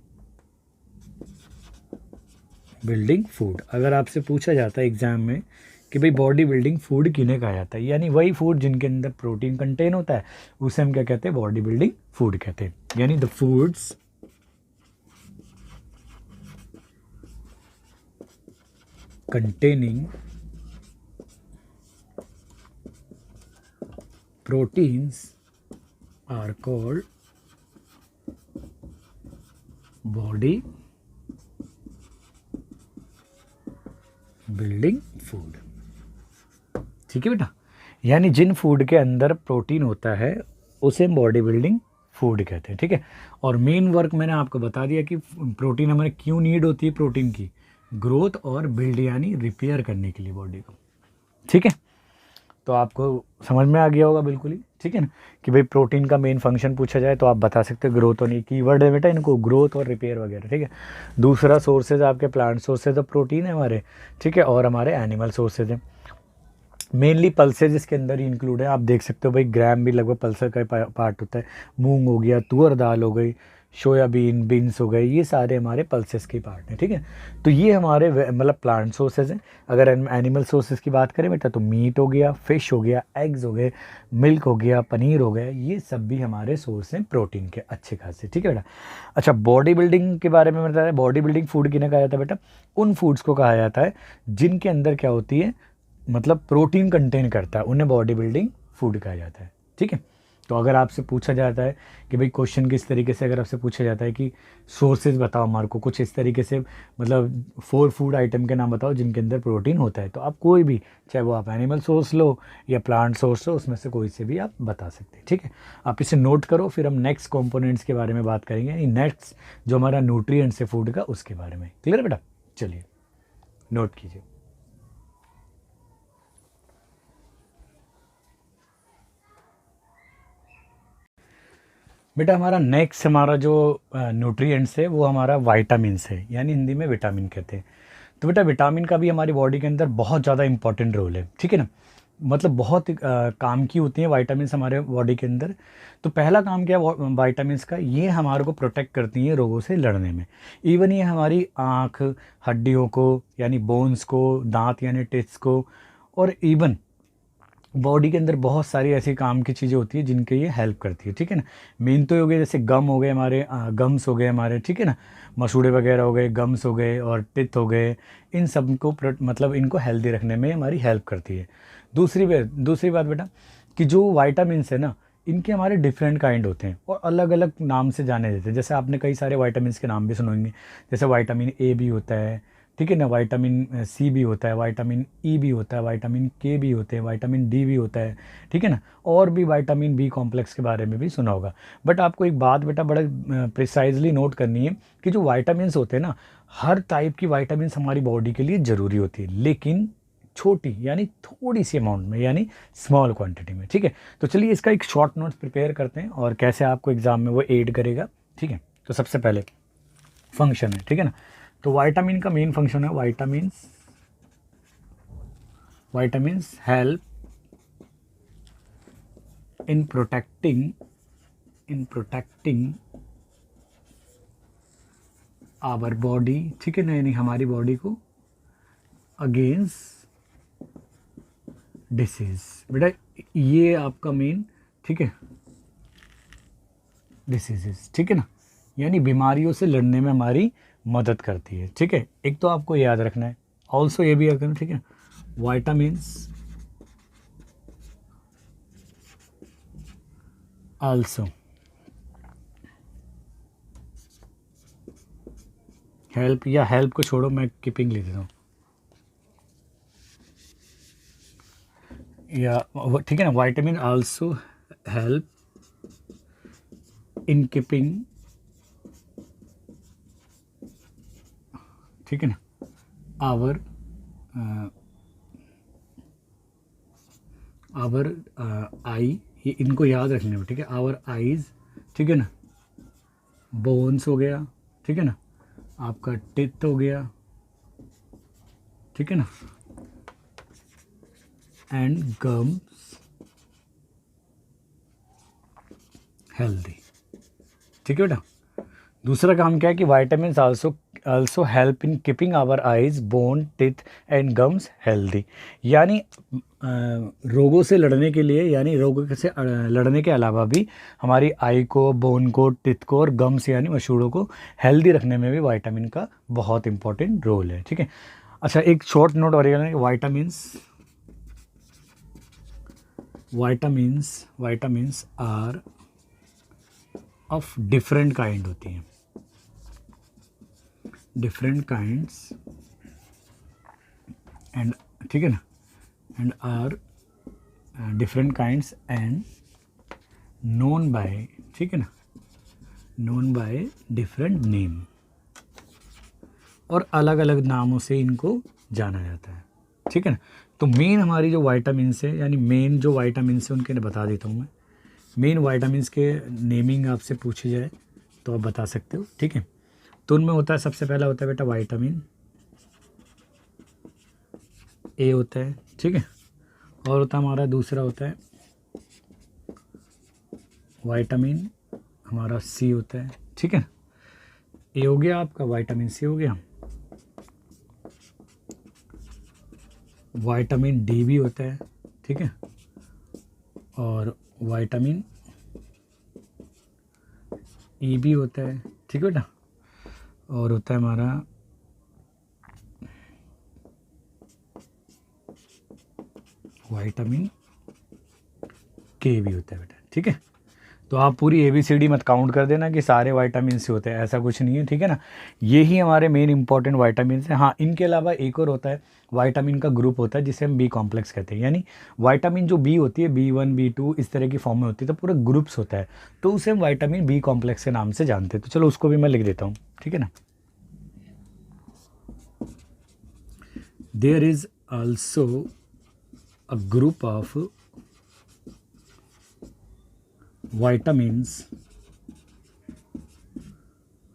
फूड। अगर आपसे पूछा जाता है एग्जाम में कि भाई बॉडी बिल्डिंग फूड किन्हें कहा जाता है, यानी वही फूड जिनके अंदर प्रोटीन कंटेन होता है, उसे हम क्या कहते हैं, बॉडी बिल्डिंग फूड कहते हैं। यानी the foods containing proteins are called body building food। ठीक है बेटा, यानी जिन फूड के अंदर प्रोटीन होता है उसे बॉडी बिल्डिंग फूड कहते हैं। ठीक है, और मेन वर्क मैंने आपको बता दिया कि प्रोटीन हमारे क्यों नीड होती है, प्रोटीन की ग्रोथ और बिल्ड यानी रिपेयर करने के लिए बॉडी को। ठीक है, तो आपको समझ में आ गया होगा बिल्कुल ही। ठीक है ना, कि भाई प्रोटीन का मेन फंक्शन पूछा जाए तो आप बता सकते हो ग्रोथ होने की वर्ड है बेटा इनको, ग्रोथ और रिपेयर वगैरह। ठीक है, दूसरा सोर्सेज आपके प्लांट सोर्सेज ऑफ प्रोटीन है हमारे। ठीक है, और हमारे एनिमल सोर्सेज हैं, मेनली पल्सेज इसके अंदर ही इंक्लूड है। आप देख सकते हो भाई ग्राम भी लगभग पल्सर का पार्ट होता है, मूंग हो गया, तुअर दाल हो गई, सोयाबीन, बीन्स हो गए, ये सारे हमारे पल्सेस के पार्ट हैं। ठीक है, तो ये हमारे मतलब प्लांट सोर्सेज हैं। अगर एनिमल सोर्सेज की बात करें बेटा तो मीट हो गया, फिश हो गया, एग्स हो गए, मिल्क हो गया, पनीर हो गया, ये सब भी हमारे सोर्स हैं प्रोटीन के अच्छे खासे। ठीक है बेटा, अच्छा बॉडी बिल्डिंग के बारे में बताया, बॉडी बिल्डिंग फूड किन्हें कहा जाता है बेटा, उन फूड्स को कहा जाता है जिनके अंदर क्या होती है, मतलब प्रोटीन कंटेन करता है, उन्हें बॉडी बिल्डिंग फूड कहा जाता है। ठीक है, तो अगर आपसे पूछा जाता है कि भाई क्वेश्चन किस तरीके से, अगर आपसे पूछा जाता है कि सोर्सेज बताओ हमारे को कुछ इस तरीके से, मतलब 4 फूड आइटम के नाम बताओ जिनके अंदर प्रोटीन होता है, तो आप कोई भी, चाहे वो आप एनिमल सोर्स लो या प्लांट सोर्स लो, उसमें से कोई से भी आप बता सकते हैं। ठीक है, आप इसे नोट करो, फिर हम नेक्स्ट कॉम्पोनेंट्स के बारे में बात करेंगे, नेक्स्ट जो हमारा न्यूट्रिएंट्स है फूड का उसके बारे में। क्लियर बेटा, चलिए नोट कीजिए। बेटा हमारा नेक्स्ट हमारा जो न्यूट्रिएंट्स है वो हमारा वाइटामिन्स है, यानी हिंदी में विटामिन कहते हैं। तो बेटा विटामिन का भी हमारी बॉडी के अंदर बहुत ज़्यादा इंपॉर्टेंट रोल है। ठीक है ना, मतलब बहुत काम की होती हैं वाइटामिन्स हमारे बॉडी के अंदर। तो पहला काम क्या है वाइटामिन्स का, ये हमारे को प्रोटेक्ट करती हैं रोगों से लड़ने में। इवन ये हमारी आँख, हड्डियों को यानी बोन्स को, दांत यानी टिश्स को, और इवन बॉडी के अंदर बहुत सारी ऐसी काम की चीज़ें होती है जिनके ये हेल्प करती है। ठीक है ना, मेन तो हो गए जैसे गम हो गए हमारे, गम्स हो गए हमारे, ठीक है ना, मसूड़े वगैरह हो गए, गम्स हो गए और टिथ हो गए, इन सब को मतलब इनको हेल्दी रखने में हमारी हेल्प करती है। दूसरी बात बेटा कि जो वाइटामिन्स है ना, इनके हमारे डिफरेंट काइंड होते हैं और अलग अलग नाम से जाने जाते हैं। जैसे आपने कई सारे वाइटामिन्स के नाम भी सुनेंगे, जैसे वाइटामिन ए भी होता है, ठीक है ना, विटामिन सी भी होता है, विटामिन ई भी होता है, विटामिन के भी होते हैं, विटामिन डी भी होता है। ठीक है ना, और भी विटामिन बी कॉम्प्लेक्स के बारे में भी सुना होगा। बट आपको एक बात बेटा बड़ा प्रिसाइजली नोट करनी है कि जो वाइटामिन्स होते हैं ना, हर टाइप की वाइटामिन्स हमारी बॉडी के लिए ज़रूरी होती है, लेकिन छोटी यानी थोड़ी सी अमाउंट में, यानी स्मॉल क्वांटिटी में। ठीक है, तो चलिए इसका एक शॉर्ट नोट्स प्रिपेयर करते हैं और कैसे आपको एग्जाम में वो एड करेगा। ठीक है, तो सबसे पहले फंक्शन है, ठीक है ना, तो विटामिन का मेन फंक्शन है, vitamins help in protecting our body, ठीक है ना, यानी हमारी बॉडी को अगेंस्ट डिसीज। बेटा ये आपका मेन, ठीक है, डिसीजेस, ठीक है ना, यानी बीमारियों से लड़ने में हमारी मदद करती है। ठीक है, एक तो आपको याद रखना है, ऑल्सो ये भी याद रखना, ठीक है, वाइटामिन्स आल्सो हेल्प, या हेल्प को छोड़ो मैं कीपिंग ले देता हूँ, या ठीक है ना, vitamin also help in keeping, ठीक है ना, आवर आई, ये इनको याद रखने में, ठीक है, आवर आईज, ठीक है ना, बोन्स हो गया, ठीक है ना, आपका टिथ हो गया, ठीक है ना, एंड गम्स हेल्दी, ठीक है बेटा। दूसरा काम क्या है कि vitamin also help in keeping our eyes, bone, teeth and gums healthy. यानी रोगों से लड़ने के लिए, यानी रोगों से लड़ने के अलावा भी हमारी आई को, बोन को, टिथ को और गम्स यानी मसूड़ों को हेल्दी रखने में भी वाइटामिन का बहुत इंपॉर्टेंट रोल है, ठीक है। अच्छा, एक शॉर्ट नोट और vitamins are of different kind होती हैं, डिफरेंट काइंड्स एंड, ठीक है ना, and are different kinds and known by, ठीक है ना, नोन बाय डिफरेंट नेम, और अलग अलग नामों से इनको जाना जाता है, ठीक है ना। तो मेन हमारी जो वाइटामिन्स है, यानी मेन जो वाइटामिन्स है उनके बता देता हूँ मैं। मेन वाइटामिन्स के नेमिंग आपसे पूछी जाए तो आप बता सकते हो, ठीक है। तो उनमें होता है, सबसे पहला होता है बेटा विटामिन ए होता है, ठीक है। और होता है हमारा, दूसरा होता है विटामिन हमारा सी होता है, ठीक है। ए हो गया आपका, विटामिन सी हो गया, विटामिन डी भी होता है, ठीक है, और विटामिन ई भी होता है, ठीक है बेटा। और होता है हमारा विटामिन के भी होता है बेटा, ठीक है। तो आप पूरी ABCD मत काउंट कर देना कि सारे वाइटामिन से होते हैं, ऐसा कुछ नहीं है, ठीक है ना। ये ही हमारे मेन इंपॉर्टेंट वाइटामिन हैं। हाँ, इनके अलावा एक और होता है, वाइटामिन का ग्रुप होता है जिसे हम बी कॉम्प्लेक्स कहते हैं। यानी वाइटामिन जो बी होती है, B1 B2 इस तरह की फॉर्म में होती है, तो पूरा ग्रुप्स होता है, तो उसे हम वाइटामिन बी कॉम्प्लेक्स के नाम से जानते हैं। तो चलो उसको भी मैं लिख देता हूँ, ठीक है ना। There is also a group of vitamins,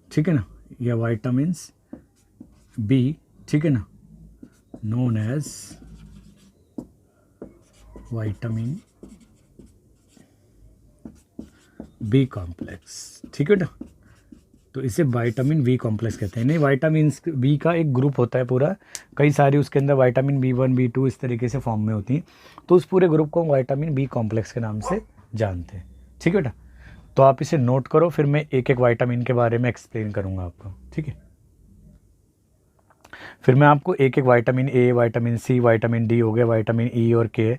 ठीक है ना, या वाइटामिन्स बी, ठीक है ना, known as vitamin B complex, ठीक है ना। तो इसे विटामिन बी कॉम्प्लेक्स कहते हैं। नहीं, विटामिन बी का एक ग्रुप होता है पूरा, कई सारी उसके अंदर विटामिन B1 B2 इस तरीके से फॉर्म में होती हैं, तो उस पूरे ग्रुप को हम विटामिन बी कॉम्प्लेक्स के नाम से जानते हैं, ठीक है बेटा। तो आप इसे नोट करो, फिर मैं एक एक विटामिन के बारे में एक्सप्लेन करूंगा आपको, ठीक है। फिर मैं आपको एक एक vitamin A, vitamin C, vitamin D हो गया, विटामिन ई और के,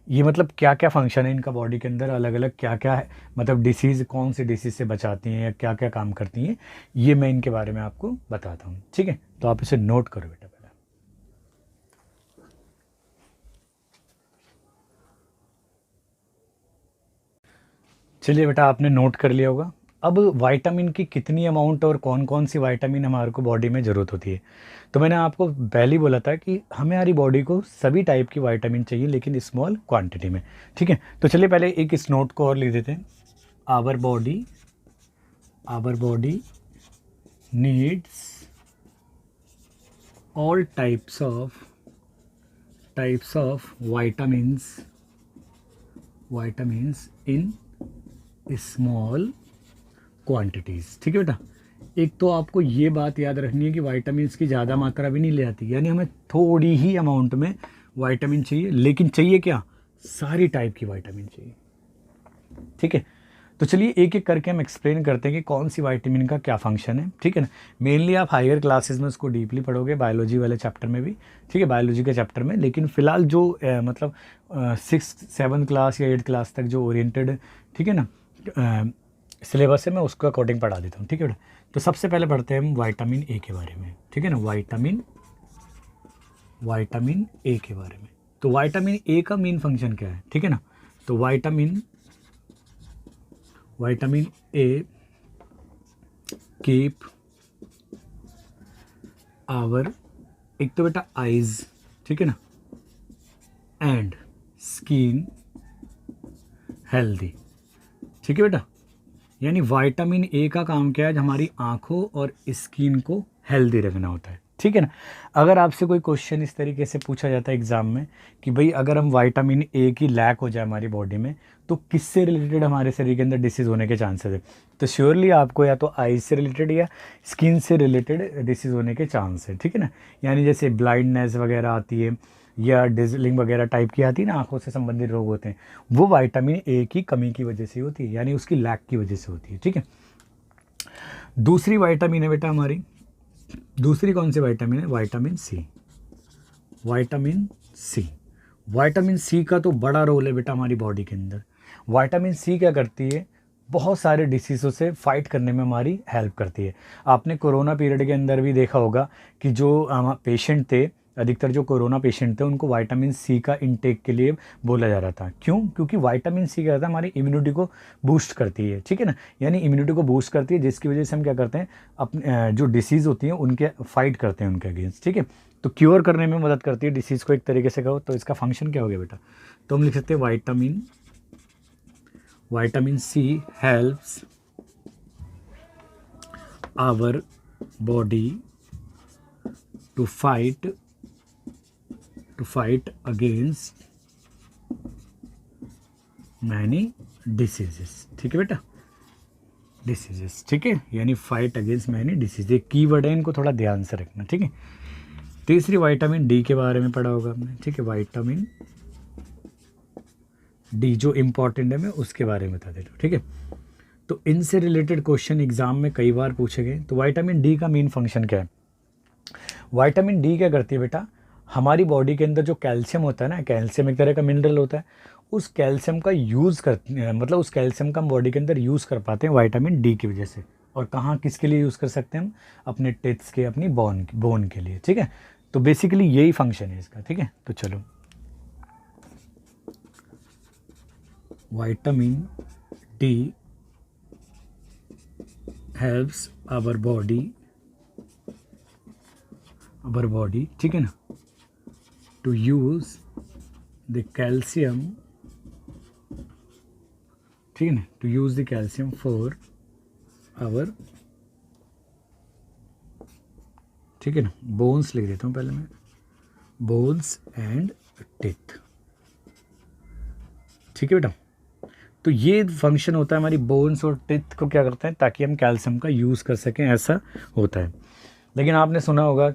ये मतलब क्या क्या फंक्शन है इनका बॉडी के अंदर, अलग अलग क्या क्या है, मतलब डिसीज़ कौन सी डिसीज़ से बचाती हैं या क्या क्या काम करती हैं, ये मैं इनके बारे में आपको बताता हूँ, ठीक है। तो आप इसे नोट करो बेटा पहले। चलिए बेटा, आपने नोट कर लिया होगा। अब विटामिन की कितनी अमाउंट और कौन कौन सी विटामिन हमारे को बॉडी में ज़रूरत होती है, तो मैंने आपको पहले ही बोला था कि हमारी बॉडी को सभी टाइप की विटामिन चाहिए, लेकिन स्मॉल क्वांटिटी में, ठीक है। तो चलिए पहले एक इस नोट को और लिख देते हैं। Our body needs all types of vitamins in small quantities, ठीक है बेटा। एक तो आपको ये बात याद रखनी है कि विटामिन्स की ज़्यादा मात्रा भी नहीं ले आती, यानी हमें थोड़ी ही अमाउंट में विटामिन चाहिए, लेकिन चाहिए क्या, सारी टाइप की विटामिन चाहिए, ठीक है। तो चलिए एक एक करके हम एक्सप्लेन करते हैं कि कौन सी विटामिन का क्या फंक्शन है, ठीक है ना। मेनली आप हायर क्लासेस में उसको डीपली पढ़ोगे, बायोलॉजी वाले चैप्टर में भी, ठीक है, बायोलॉजी के चैप्टर में। लेकिन फिलहाल जो मतलब 6th 7th क्लास या 8th क्लास तक जो ओरिएंटेड, ठीक है ना, सिलेबस है, मैं उसको अकॉर्डिंग पढ़ा देता हूँ, ठीक है बेटा। तो सबसे पहले पढ़ते हैं हम विटामिन ए के बारे में, ठीक है ना, विटामिन ए के बारे में। तो विटामिन ए का मेन फंक्शन क्या है, ठीक है ना। तो विटामिन ए कीप आवर, एक तो बेटा आइज, ठीक है ना, एंड स्किन हेल्दी, ठीक है बेटा। यानी विटामिन ए का काम क्या है, हमारी आँखों और स्किन को हेल्दी रखना होता है, ठीक है ना। अगर आपसे कोई क्वेश्चन इस तरीके से पूछा जाता है एग्ज़ाम में कि भाई अगर हम विटामिन ए की लैक हो जाए हमारी बॉडी में तो किससे रिलेटेड हमारे शरीर के अंदर डिसीज़ होने के चांसेस है, तो श्योरली आपको या तो आइज से रिलेटेड या स्किन से रिलेटेड डिसीज़ होने के चांस है, ठीक है ना। यानी जैसे ब्लाइंडनेस वगैरह आती है या डिजलिंग वगैरह टाइप की आती है ना, आंखों से संबंधित रोग होते हैं, वो विटामिन ए की कमी की वजह से होती है, यानी उसकी लैक की वजह से होती है, ठीक है। दूसरी विटामिन है बेटा हमारी, दूसरी कौन सी विटामिन है, vitamin C. Vitamin C, vitamin C का तो बड़ा रोल है बेटा हमारी बॉडी के अंदर। विटामिन सी क्या करती है, बहुत सारे डिसीज़ों से फाइट करने में हमारी हेल्प करती है। आपने कोरोना पीरियड के अंदर भी देखा होगा कि जो पेशेंट थे, अधिकतर जो कोरोना पेशेंट थे, उनको विटामिन सी का इंटेक के लिए बोला जा रहा था। क्यों? क्योंकि विटामिन सी क्या होता है, हमारी इम्यूनिटी को बूस्ट करती है, ठीक है ना। यानी इम्यूनिटी को बूस्ट करती है, जिसकी वजह से हम क्या करते हैं, अपने जो डिसीज़ होती हैं उनके फाइट करते हैं उनके अगेंस्ट, ठीक है। तो क्योर करने में मदद करती है डिसीज़ को एक तरीके से कहो तो। इसका फंक्शन क्या हो गया बेटा, तो हम लिख सकते हैं vitamin C helps our body to fight against many diseases, ठीक है बेटा, डिसीजेस, ठीक है, यानी फाइट अगेंस्ट मैनी डिसीज, एक कीवर्ड है, इनको थोड़ा ध्यान से रखना, ठीक है। तीसरी विटामिन डी के बारे में पढ़ा होगा आपने, ठीक है, विटामिन डी जो इम्पॉर्टेंट है मैं उसके बारे में बता देता हूँ, ठीक है। तो इनसे रिलेटेड क्वेश्चन एग्जाम में कई बार पूछे गए। तो विटामिन डी का मेन फंक्शन क्या है, विटामिन डी क्या करती है बेटा, हमारी बॉडी के अंदर जो कैल्शियम होता है ना, कैल्शियम एक तरह का मिनरल होता है, उस कैल्शियम का यूज़ कर मतलब उस कैल्शियम का हम बॉडी के अंदर यूज़ कर पाते हैं विटामिन डी की वजह से। और कहाँ किसके लिए यूज़ कर सकते हैं हम, अपने टिथ्स के, अपनी बोन के लिए, ठीक है। तो बेसिकली यही फंक्शन है इसका, ठीक है। तो चलो, vitamin D helps our body, ठीक है ना, टू यूज़ द कैल्शियम, ठीक है ना, to use the calcium for our, ठीक है ना, बोन्स लिख देता हूँ पहले मैं, बोन्स एंड टिथ, ठीक है बेटा। तो ये फंक्शन होता है हमारी बोन्स और टिथ को क्या करते हैं, ताकि हम कैल्शियम का यूज़ कर सकें, ऐसा होता है। लेकिन आपने सुना होगा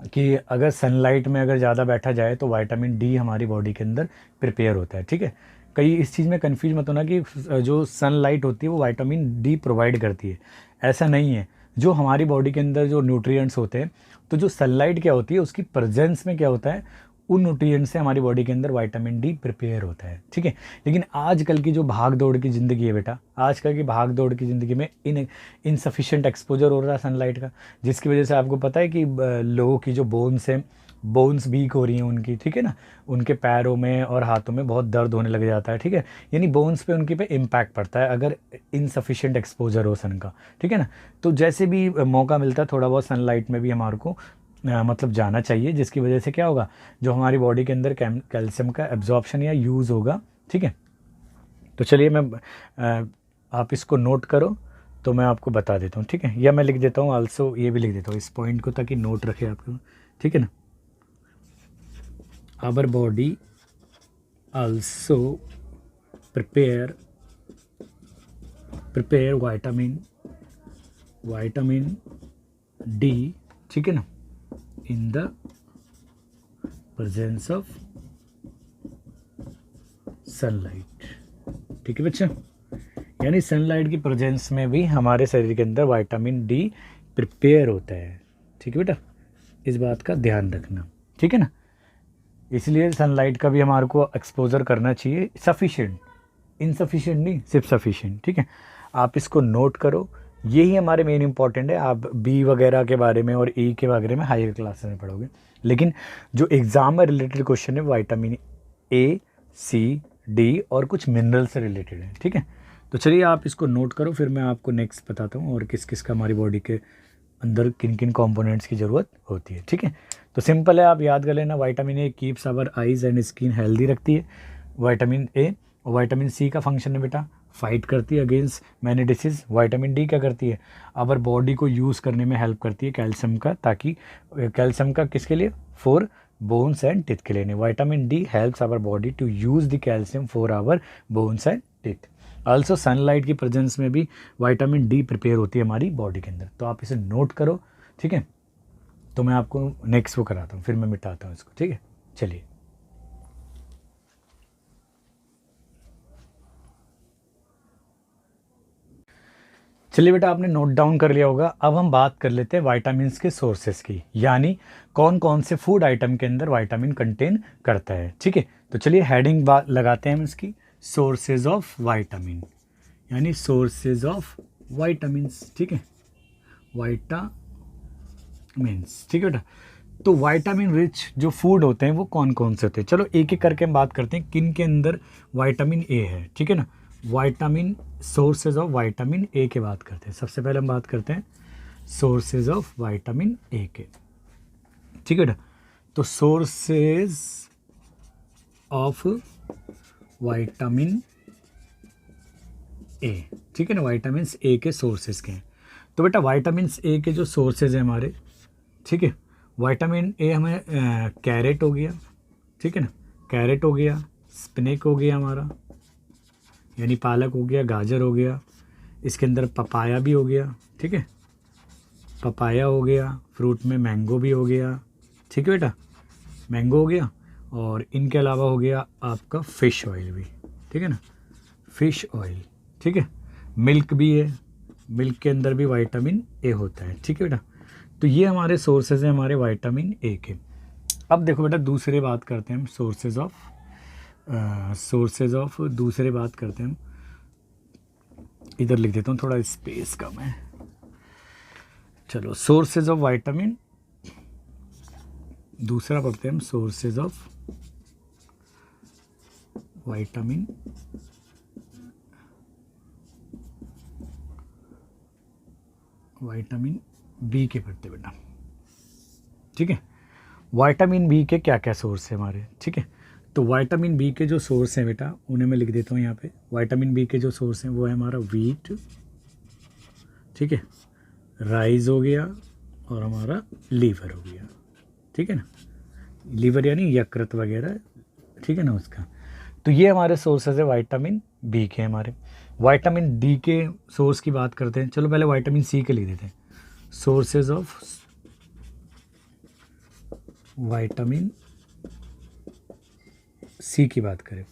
कि अगर सनलाइट में अगर ज़्यादा बैठा जाए तो विटामिन डी हमारी बॉडी के अंदर प्रिपेयर होता है, ठीक है। कई इस चीज़ में कंफ्यूज मत होना कि जो सनलाइट होती है वो विटामिन डी प्रोवाइड करती है, ऐसा नहीं है। जो हमारी बॉडी के अंदर जो न्यूट्रिएंट्स होते हैं, तो जो सनलाइट क्या होती है उसकी प्रेजेंस में क्या होता है, उन न्यूट्रिएंट्स से हमारी बॉडी के अंदर विटामिन डी प्रिपेयर होता है, ठीक है। लेकिन आजकल की जो भाग दौड़ की ज़िंदगी है बेटा, आजकल की भाग दौड़ की ज़िंदगी में इनसफिशिएंट एक्सपोजर हो रहा है सनलाइट का, जिसकी वजह से आपको पता है कि लोगों की जो बोन्स हैं, बोन्स वीक हो रही हैं उनकी, ठीक है ना, उनके पैरों में और हाथों में बहुत दर्द होने लग जाता है, ठीक है। यानी बोन्स पे उनके पे इम्पैक्ट पड़ता है अगर इनसफिशिएंट एक्सपोजर हो सन का, ठीक है ना। तो जैसे भी मौका मिलता है थोड़ा बहुत सनलाइट में भी हमारे को मतलब जाना चाहिए, जिसकी वजह से क्या होगा, जो हमारी बॉडी के अंदर कैल्शियम का एब्जॉर्प्शन या यूज़ होगा, ठीक है। तो चलिए मैं आप इसको नोट करो तो मैं आपको बता देता हूँ, ठीक है, या मैं लिख देता हूँ आल्सो, ये भी लिख देता हूँ इस पॉइंट को ताकि नोट रखे आपको, ठीक है ना। Our body also prepare vitamin D, ठीक है ना, in the presence of sunlight, ठीक है बच्चा। यानी सनलाइट की प्रेजेंस में भी हमारे शरीर के अंदर विटामिन डी प्रिपेयर होता है, ठीक है बेटा, इस बात का ध्यान रखना, ठीक है ना। इसलिए सनलाइट का भी हमारे को एक्सपोजर करना चाहिए, सफिशिएंट, इनसफिशिएंट नहीं, सिर्फ सफिशिएंट, ठीक है। आप इसको नोट करो, यही हमारे मेन इंपॉर्टेंट है। आप बी वगैरह के बारे में और ई के बारे में हायर क्लासेस में पढ़ोगे, लेकिन जो एग्ज़ाम में रिलेटेड क्वेश्चन है विटामिन ए, सी, डी और कुछ मिनरल से रिलेटेड है, ठीक है। तो चलिए आप इसको नोट करो, फिर मैं आपको नेक्स्ट बताता हूँ और किस किस का हमारी बॉडी के अंदर किन किन कंपोनेंट्स की ज़रूरत होती है, ठीक है। तो सिंपल है, आप याद कर लेना, vitamin A keeps our eyes and skin healthy रखती है, विटामिन ए। और विटामिन सी का फंक्शन है बेटा फाइट करती है against many disease. Vitamin D क्या करती है, आवर बॉडी को यूज़ करने में हेल्प करती है कैल्शियम का, ताकि कैल्शियम का किसके लिए, फॉर बोन्स एंड टीथ के लिए नहीं। Vitamin D helps our body to use the calcium for our bones and teeth. Also sunlight की प्रेजेंस में भी विटामिन डी प्रिपेयर होती है हमारी बॉडी के अंदर, तो आप इसे नोट करो, ठीक है। तो मैं आपको नेक्स्ट वो कराता हूँ, फिर मैं मिटाता हूँ इसको, ठीक है। चलिए, चलिए बेटा, आपने नोट डाउन कर लिया होगा। अब हम बात कर लेते हैं विटामिन्स के सोर्सेज की, यानी कौन कौन से फूड आइटम के अंदर विटामिन कंटेन करता है, ठीक है। तो चलिए हेडिंग लगाते हैं हम इसकी, सोर्सेज ऑफ विटामिन, यानी सोर्सेज ऑफ विटामिन्स, ठीक है, विटामिन्स, ठीक है बेटा। तो विटामिन रिच जो फूड होते हैं वो कौन कौन से होते हैं, चलो एक एक करके हम बात करते हैं किन के अंदर विटामिन ए है, ठीक है ना। Vitamin sources of vitamin A के बात करते हैं। सबसे पहले हम बात करते हैं सोर्सेज ऑफ विटामिन ए के, ठीक है बेटा। तो सोर्सेज ऑफ विटामिन ए, ठीक है ना, विटामिन ए के सोर्सेज के हैं। तो बेटा विटामिन ए के जो सोर्सेज हैं हमारे, ठीक है, विटामिन ए हमें कैरेट हो गया, ठीक है ना, कैरेट हो गया, स्पिनच हो गया हमारा, यानी पालक हो गया, गाजर हो गया, इसके अंदर पपाया भी हो गया, ठीक है, पपाया हो गया, फ्रूट में मैंगो भी हो गया, ठीक है बेटा, मैंगो हो गया। और इनके अलावा हो गया आपका फ़िश ऑयल भी, ठीक है ना, फ़िश ऑयल, ठीक है, मिल्क भी है, मिल्क के अंदर भी विटामिन ए होता है, ठीक है बेटा। तो ये हमारे सोर्सेज हैं हमारे विटामिन ए के। अब देखो बेटा, दूसरे बात करते हैं हम सोर्सेज ऑफ दूसरे बात करते हैं हम, इधर लिख देता हूँ, थोड़ा स्पेस कम है। चलो, सोर्सेज ऑफ विटामिन, दूसरा पढ़ते हैं हम, सोर्सेज ऑफ विटामिन बी के पढ़ते बेटा, ठीक है। विटामिन बी के क्या क्या सोर्स है हमारे, ठीक है। तो विटामिन बी के जो सोर्स हैं बेटा, उन्हें मैं लिख देता हूँ यहाँ पे। विटामिन बी के जो सोर्स हैं वो है हमारा वीट, ठीक है, राइस हो गया, और हमारा लीवर हो गया, ठीक है ना, लीवर यानी यकृत वगैरह, ठीक है ना उसका। तो ये हमारे सोर्सेज है विटामिन बी के हमारे। विटामिन डी के सोर्स की बात करते हैं। चलो पहले विटामिन सी के लिख देते हैं, सोर्सेज ऑफ विटामिन सी की बात करें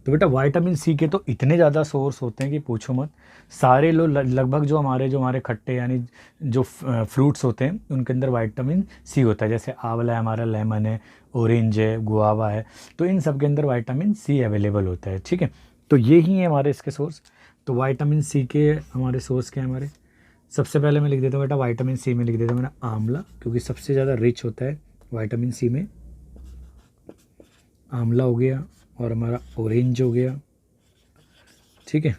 तो बेटा विटामिन सी के तो इतने ज़्यादा सोर्स होते हैं कि पूछो मत। सारे लोग लगभग जो हमारे खट्टे यानी जो फ्रूट्स होते हैं उनके अंदर विटामिन सी होता है। जैसे आंवला है हमारा, लेमन है, ऑरेंज है, गुआवा है, तो इन सब के अंदर विटामिन सी अवेलेबल होता है, ठीक है। तो ये ही है हमारे इसके सोर्स। तो विटामिन सी के हमारे सोर्स क्या है हमारे, सबसे पहले मैं लिख देता हूँ बेटा विटामिन सी में लिख देता हूँ मेरा आंवला, क्योंकि सबसे ज़्यादा रिच होता है विटामिन सी में। आंवला हो गया, और हमारा ऑरेंज हो गया, ठीक है,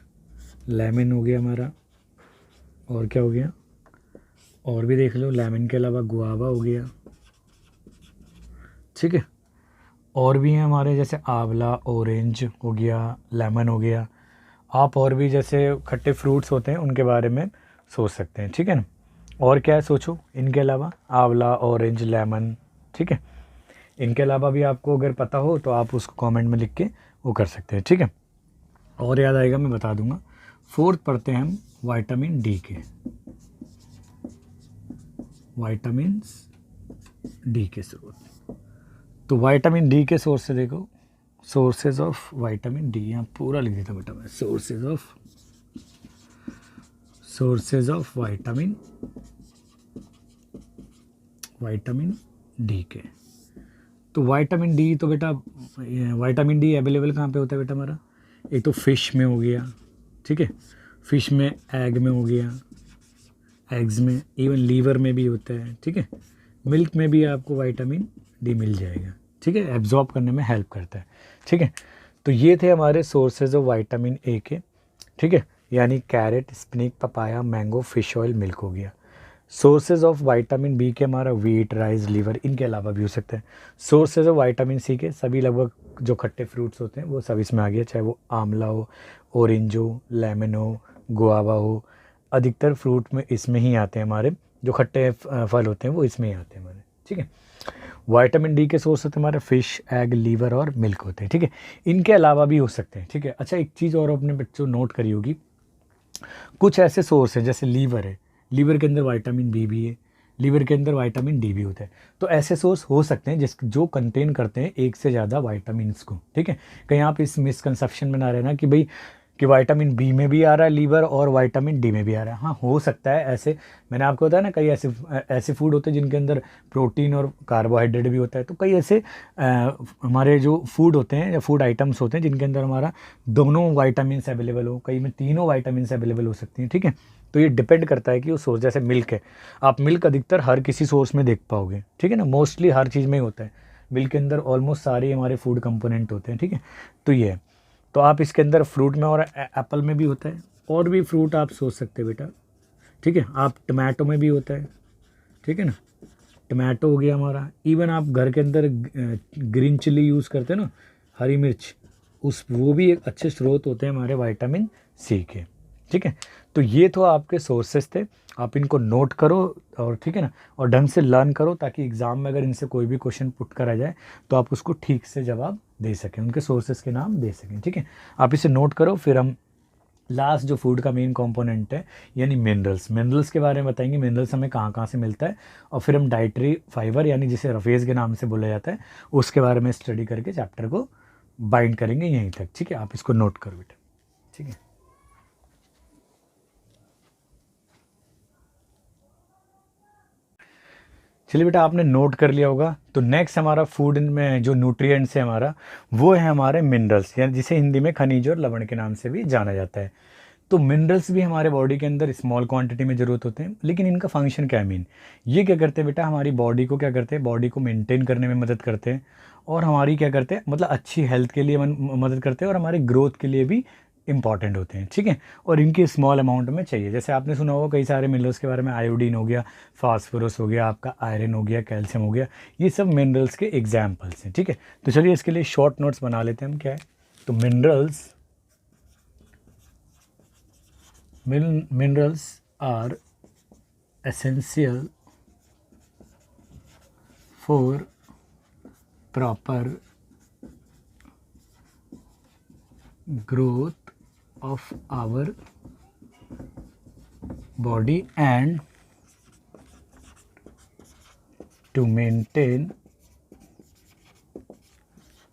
लेमन हो गया हमारा, और क्या हो गया, और भी देख लो, लेमन के अलावा गुआवा हो गया, ठीक है, और भी हैं हमारे जैसे आंवला, ऑरेंज हो गया, लेमन हो गया। आप और भी जैसे खट्टे फ्रूट्स होते हैं उनके बारे में सोच सकते हैं, ठीक है ना। और क्या है सोचो इनके अलावा, आंवला, ऑरेंज, लेमन, ठीक है। इनके अलावा भी आपको अगर पता हो तो आप उसको कमेंट में लिख के वो कर सकते हैं, ठीक है। और याद आएगा मैं बता दूंगा। फोर्थ पढ़ते हैं हम विटामिन डी के, विटामिन डी के सोर्स। तो विटामिन डी के सोर्स से देखो, सोर्सेज ऑफ विटामिन डी, यहाँ पूरा लिख देता बेटा मैं, सोर्सेज ऑफ विटामिन डी के। तो विटामिन डी तो बेटा, विटामिन डी अवेलेबल कहाँ पे होता है बेटा हमारा, एक तो फिश में हो गया, ठीक है, फिश में, एग में हो गया, एग्स में, इवन लीवर में भी होता है, ठीक है, मिल्क में भी आपको विटामिन डी मिल जाएगा, ठीक है, एब्जॉर्ब करने में हेल्प करता है, ठीक है। तो ये थे हमारे सोर्सेज ऑफ विटामिन ए के, ठीक है, यानी carrot, spinach, papaya, mango, fish oil, milk हो गया। सोर्सेज ऑफ विटामिन बी के हमारा वीट, राइस, लीवर, इनके अलावा भी हो सकते हैं। सोर्सेज ऑफ विटामिन सी के सभी लगभग जो खट्टे फ्रूट्स होते हैं वो सब इसमें आ गया, चाहे वो आंवला हो, ऑरेंज हो, लेमन हो, गुआवा हो, अधिकतर फ्रूट में इसमें ही आते हैं हमारे, जो खट्टे फल होते हैं वो इसमें ही आते हैं हमारे, ठीक है। विटामिन डी के सोर्स होते हैं हमारे फिश, एग, लीवर और मिल्क होते हैं, ठीक है। इनके अलावा भी हो सकते हैं, ठीक है। अच्छा, एक चीज़ और अपने बच्चों नोट करी होगी, कुछ ऐसे सोर्स हैं जैसे लीवर है, लीवर के अंदर विटामिन बी भी है, लीवर के अंदर विटामिन डी भी होता है। तो ऐसे सोर्स हो सकते हैं जो कंटेन करते हैं एक से ज़्यादा विटामिन्स को, ठीक है। कहीं आप इस मिसकंसेप्शन में ना रहना कि भाई कि विटामिन बी में भी आ रहा है लीवर और विटामिन डी में भी आ रहा है। हाँ, हो सकता है ऐसे, मैंने आपको बताया ना, कई ऐसे ऐसे फूड होते हैं जिनके अंदर प्रोटीन और कार्बोहाइड्रेट भी होता है। तो कई ऐसे हमारे जो फूड होते हैं या फूड आइटम्स होते हैं जिनके अंदर हमारा दोनों विटामिन्स अवेलेबल हो, कई में तीनों विटामिन्स अवेलेबल हो सकती हैं, ठीक है। तो ये डिपेंड करता है कि वो सोर्स, जैसे मिल्क है, आप मिल्क अधिकतर हर किसी सोर्स में देख पाओगे, ठीक है ना, मोस्टली हर चीज़ में ही होता है। मिल्क के अंदर ऑलमोस्ट सारे हमारे फूड कंपोनेंट होते हैं, ठीक है। तो ये है, तो आप इसके अंदर फ्रूट में और एप्पल में भी होता है, और भी फ्रूट आप सोच सकते हैं बेटा, ठीक है। आप टमाटो में भी होता है, ठीक है ना, टमाटो हो गया हमारा। इवन आप घर के अंदर ग्रीन चिल्ली यूज़ करते हैं ना, हरी मिर्च, वो भी एक अच्छे स्रोत होते हैं हमारे विटामिन सी के, ठीक है। तो ये तो आपके सोर्सेस थे, आप इनको नोट करो और, ठीक है ना, और ढंग से लर्न करो, ताकि एग्ज़ाम में अगर इनसे कोई भी क्वेश्चन पुट करा जाए तो आप उसको ठीक से जवाब दे सकें, उनके सोर्सेस के नाम दे सकें, ठीक है। आप इसे नोट करो। फिर हम लास्ट जो फूड का मेन कंपोनेंट है यानी मिनरल्स के बारे में बताएंगे, मिनरल्स हमें कहाँ कहाँ से मिलता है, और फिर हम डाइटरी फाइबर यानी जिसे रफेज के नाम से बोला जाता है उसके बारे में स्टडी करके चैप्टर को बाइंड करेंगे यहीं तक, ठीक है। आप इसको नोट करो बेटा, ठीक है। चलिए बेटा, आपने नोट कर लिया होगा। तो नेक्स्ट हमारा फूड में जो न्यूट्रिएंट्स है हमारा, वो है हमारे मिनरल्स, यानी जिसे हिंदी में खनिज और लवण के नाम से भी जाना जाता है। तो मिनरल्स भी हमारे बॉडी के अंदर स्मॉल क्वांटिटी में ज़रूरत होते हैं, लेकिन इनका फंक्शन क्या है मेन, ये क्या करते हैं बेटा, हमारी बॉडी को क्या करते हैं, बॉडी को मेंटेन करने में मदद करते हैं, और हमारी क्या करते हैं, मतलब अच्छी हेल्थ के लिए मदद करते हैं, और हमारी ग्रोथ के लिए भी इंपॉर्टेंट होते हैं, ठीक है। और इनकी स्मॉल अमाउंट में चाहिए। जैसे आपने सुना होगा कई सारे मिनरल्स के बारे में, आयोडीन हो गया, फास्फोरस हो गया, आपका आयरन हो गया, कैल्शियम हो गया, ये सब मिनरल्स के एग्जाम्पल्स हैं, ठीक है। तो चलिए इसके लिए शॉर्ट नोट्स बना लेते हैं हम, क्या है। तो minerals are essential for proper growth of our body and to maintain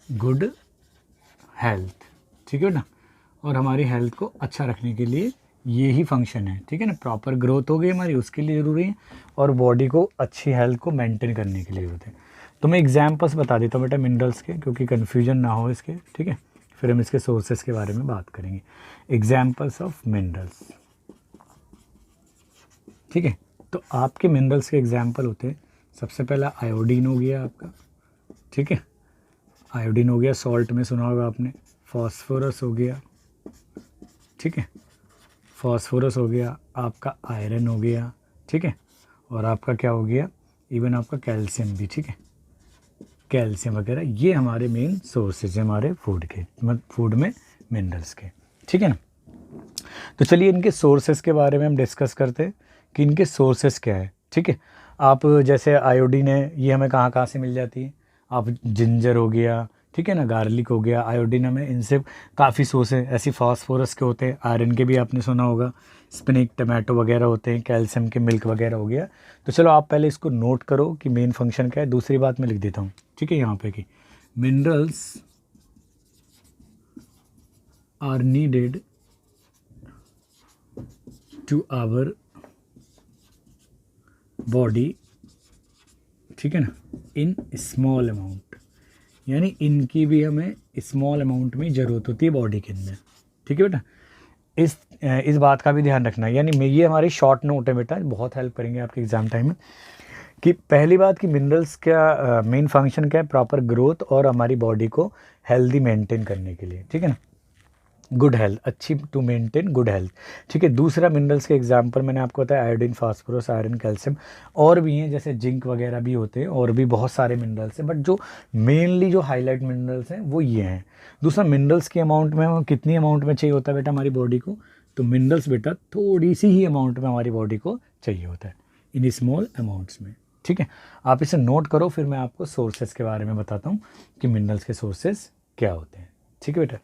good health, ठीक है ना, और हमारी हेल्थ को अच्छा रखने के लिए ये ही फंक्शन है, ठीक है ना। प्रॉपर ग्रोथ हो गई हमारी, उसके लिए ज़रूरी है, और बॉडी को अच्छी हेल्थ को मेंटेन करने के लिए ज़रूरत है। तो मैं एग्जांपल्स बता देता हूँ बेटा मिनरल्स के, क्योंकि कन्फ्यूजन ना हो इसके, ठीक है। फिर हम इसके सोर्सेस के बारे में बात करेंगे। एग्जाम्पल्स ऑफ मिनरल्स, ठीक है। तो आपके मिनरल्स के एग्जाम्पल होते हैं, सबसे पहला आयोडीन हो गया आपका, ठीक है, आयोडीन हो गया, सॉल्ट में सुना होगा आपने। फॉस्फोरस हो गया, ठीक है, फॉस्फोरस हो गया, आपका आयरन हो गया, ठीक है, और आपका क्या हो गया, इवन आपका कैल्शियम भी, ठीक है, कैल्शियम वगैरह, ये हमारे मेन सोर्सेज हैं हमारे फूड के, फूड में मिनरल्स के, ठीक है ना। तो चलिए इनके सोर्सेज के बारे में हम डिस्कस करते हैं कि इनके सोर्सेज क्या है, ठीक है। आप जैसे आयोडीन है, ये हमें कहाँ कहाँ से मिल जाती है, आप जिंजर हो गया, ठीक है ना, गार्लिक हो गया, आयोडीन में इनसे काफ़ी सोर्स है। ऐसे फास्फोरस के होते हैं, आयरन के भी आपने सुना होगा, स्पिनिक, टमाटो वगैरह होते हैं, कैल्शियम के मिल्क वगैरह हो गया। तो चलो आप पहले इसको नोट करो कि मेन फंक्शन क्या है। दूसरी बात मैं लिख देता हूँ, ठीक है, यहाँ पे कि minerals are needed to our body, ठीक है ना, इन स्मॉल अमाउंट, यानी इनकी भी हमें स्मॉल अमाउंट में ज़रूरत होती है बॉडी के अंदर, ठीक है बेटा। इस बात का भी ध्यान रखना है, यानी ये हमारी शॉर्ट नोट है बेटा, बहुत हेल्प करेंगे आपके एग्जाम टाइम में। कि पहली बात कि मिनरल्स का मेन फंक्शन क्या है, प्रॉपर ग्रोथ और हमारी बॉडी को हेल्दी मेंटेन करने के लिए, ठीक है ना। गुड हेल्थ, अच्छी टू मेंटेन गुड हेल्थ। ठीक है, दूसरा मिनरल्स के एग्जांपल मैंने आपको बताया आयोडीन, फास्फोरस, आयरन, कैल्शियम, और भी हैं जैसे जिंक वगैरह भी होते हैं, और भी बहुत सारे मिनरल्स हैं, बट जो मेनली जो हाईलाइट मिनरल्स हैं वो ये हैं। दूसरा मिनरल्स की अमाउंट में कितनी अमाउंट में चाहिए होता है बेटा हमारी बॉडी को, तो मिनरल्स बेटा थोड़ी सी ही अमाउंट में हमारी बॉडी को चाहिए होता है, इन स्मॉल अमाउंट्स में। ठीक है, आप इसे नोट करो, फिर मैं आपको सोर्सेज के बारे में बताता हूँ कि मिनरल्स के सोर्सेज क्या होते हैं। ठीक है बेटा,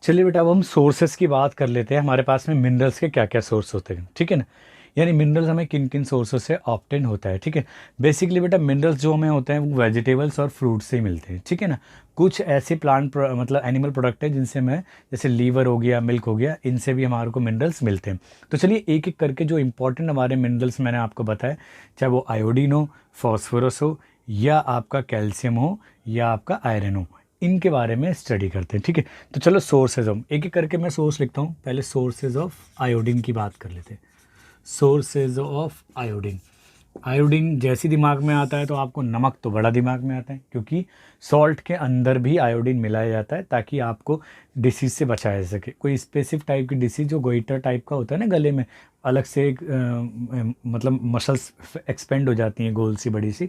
चलिए बेटा अब हम सोर्सेज की बात कर लेते हैं, हमारे पास में मिनरल्स के क्या क्या सोर्स होते हैं। ठीक है ना, यानी मिनरल्स हमें किन किन सोर्सेज से ऑब्टेन होता है। ठीक है, बेसिकली बेटा मिनरल्स जो हमें होते हैं वो वेजिटेबल्स और फ्रूट से ही मिलते हैं। ठीक है ना, कुछ ऐसे प्लांट मतलब एनिमल प्रोडक्ट है जिनसे हमें, जैसे लीवर हो गया, मिल्क हो गया, इनसे भी हमारे को मिनरल्स मिलते हैं। तो चलिए एक एक करके जो इंपॉर्टेंट हमारे मिनरल्स मैंने आपको बताया, चाहे वो आयोडीन हो, फॉस्फोरस हो, या आपका कैल्शियम हो, या आपका आयरन हो, इनके बारे में स्टडी करते हैं। ठीक है, तो चलो सोर्सेज हम एक एक करके मैं सोर्स लिखता हूँ। पहले सोर्सेज ऑफ आयोडीन की बात कर लेते हैं। सोर्सेज ऑफ आयोडीन, आयोडीन जैसी दिमाग में आता है तो आपको नमक तो बड़ा दिमाग में आता है, क्योंकि सॉल्ट के अंदर भी आयोडीन मिलाया जाता है ताकि आपको डिसीज़ से बचाया जा सके। कोई स्पेसिफिक टाइप की डिसीज़ जो गोइटर टाइप का होता है ना गले में, अलग से एक मतलब मसल्स एक्सपेंड हो जाती हैं गोल सी बड़ी सी,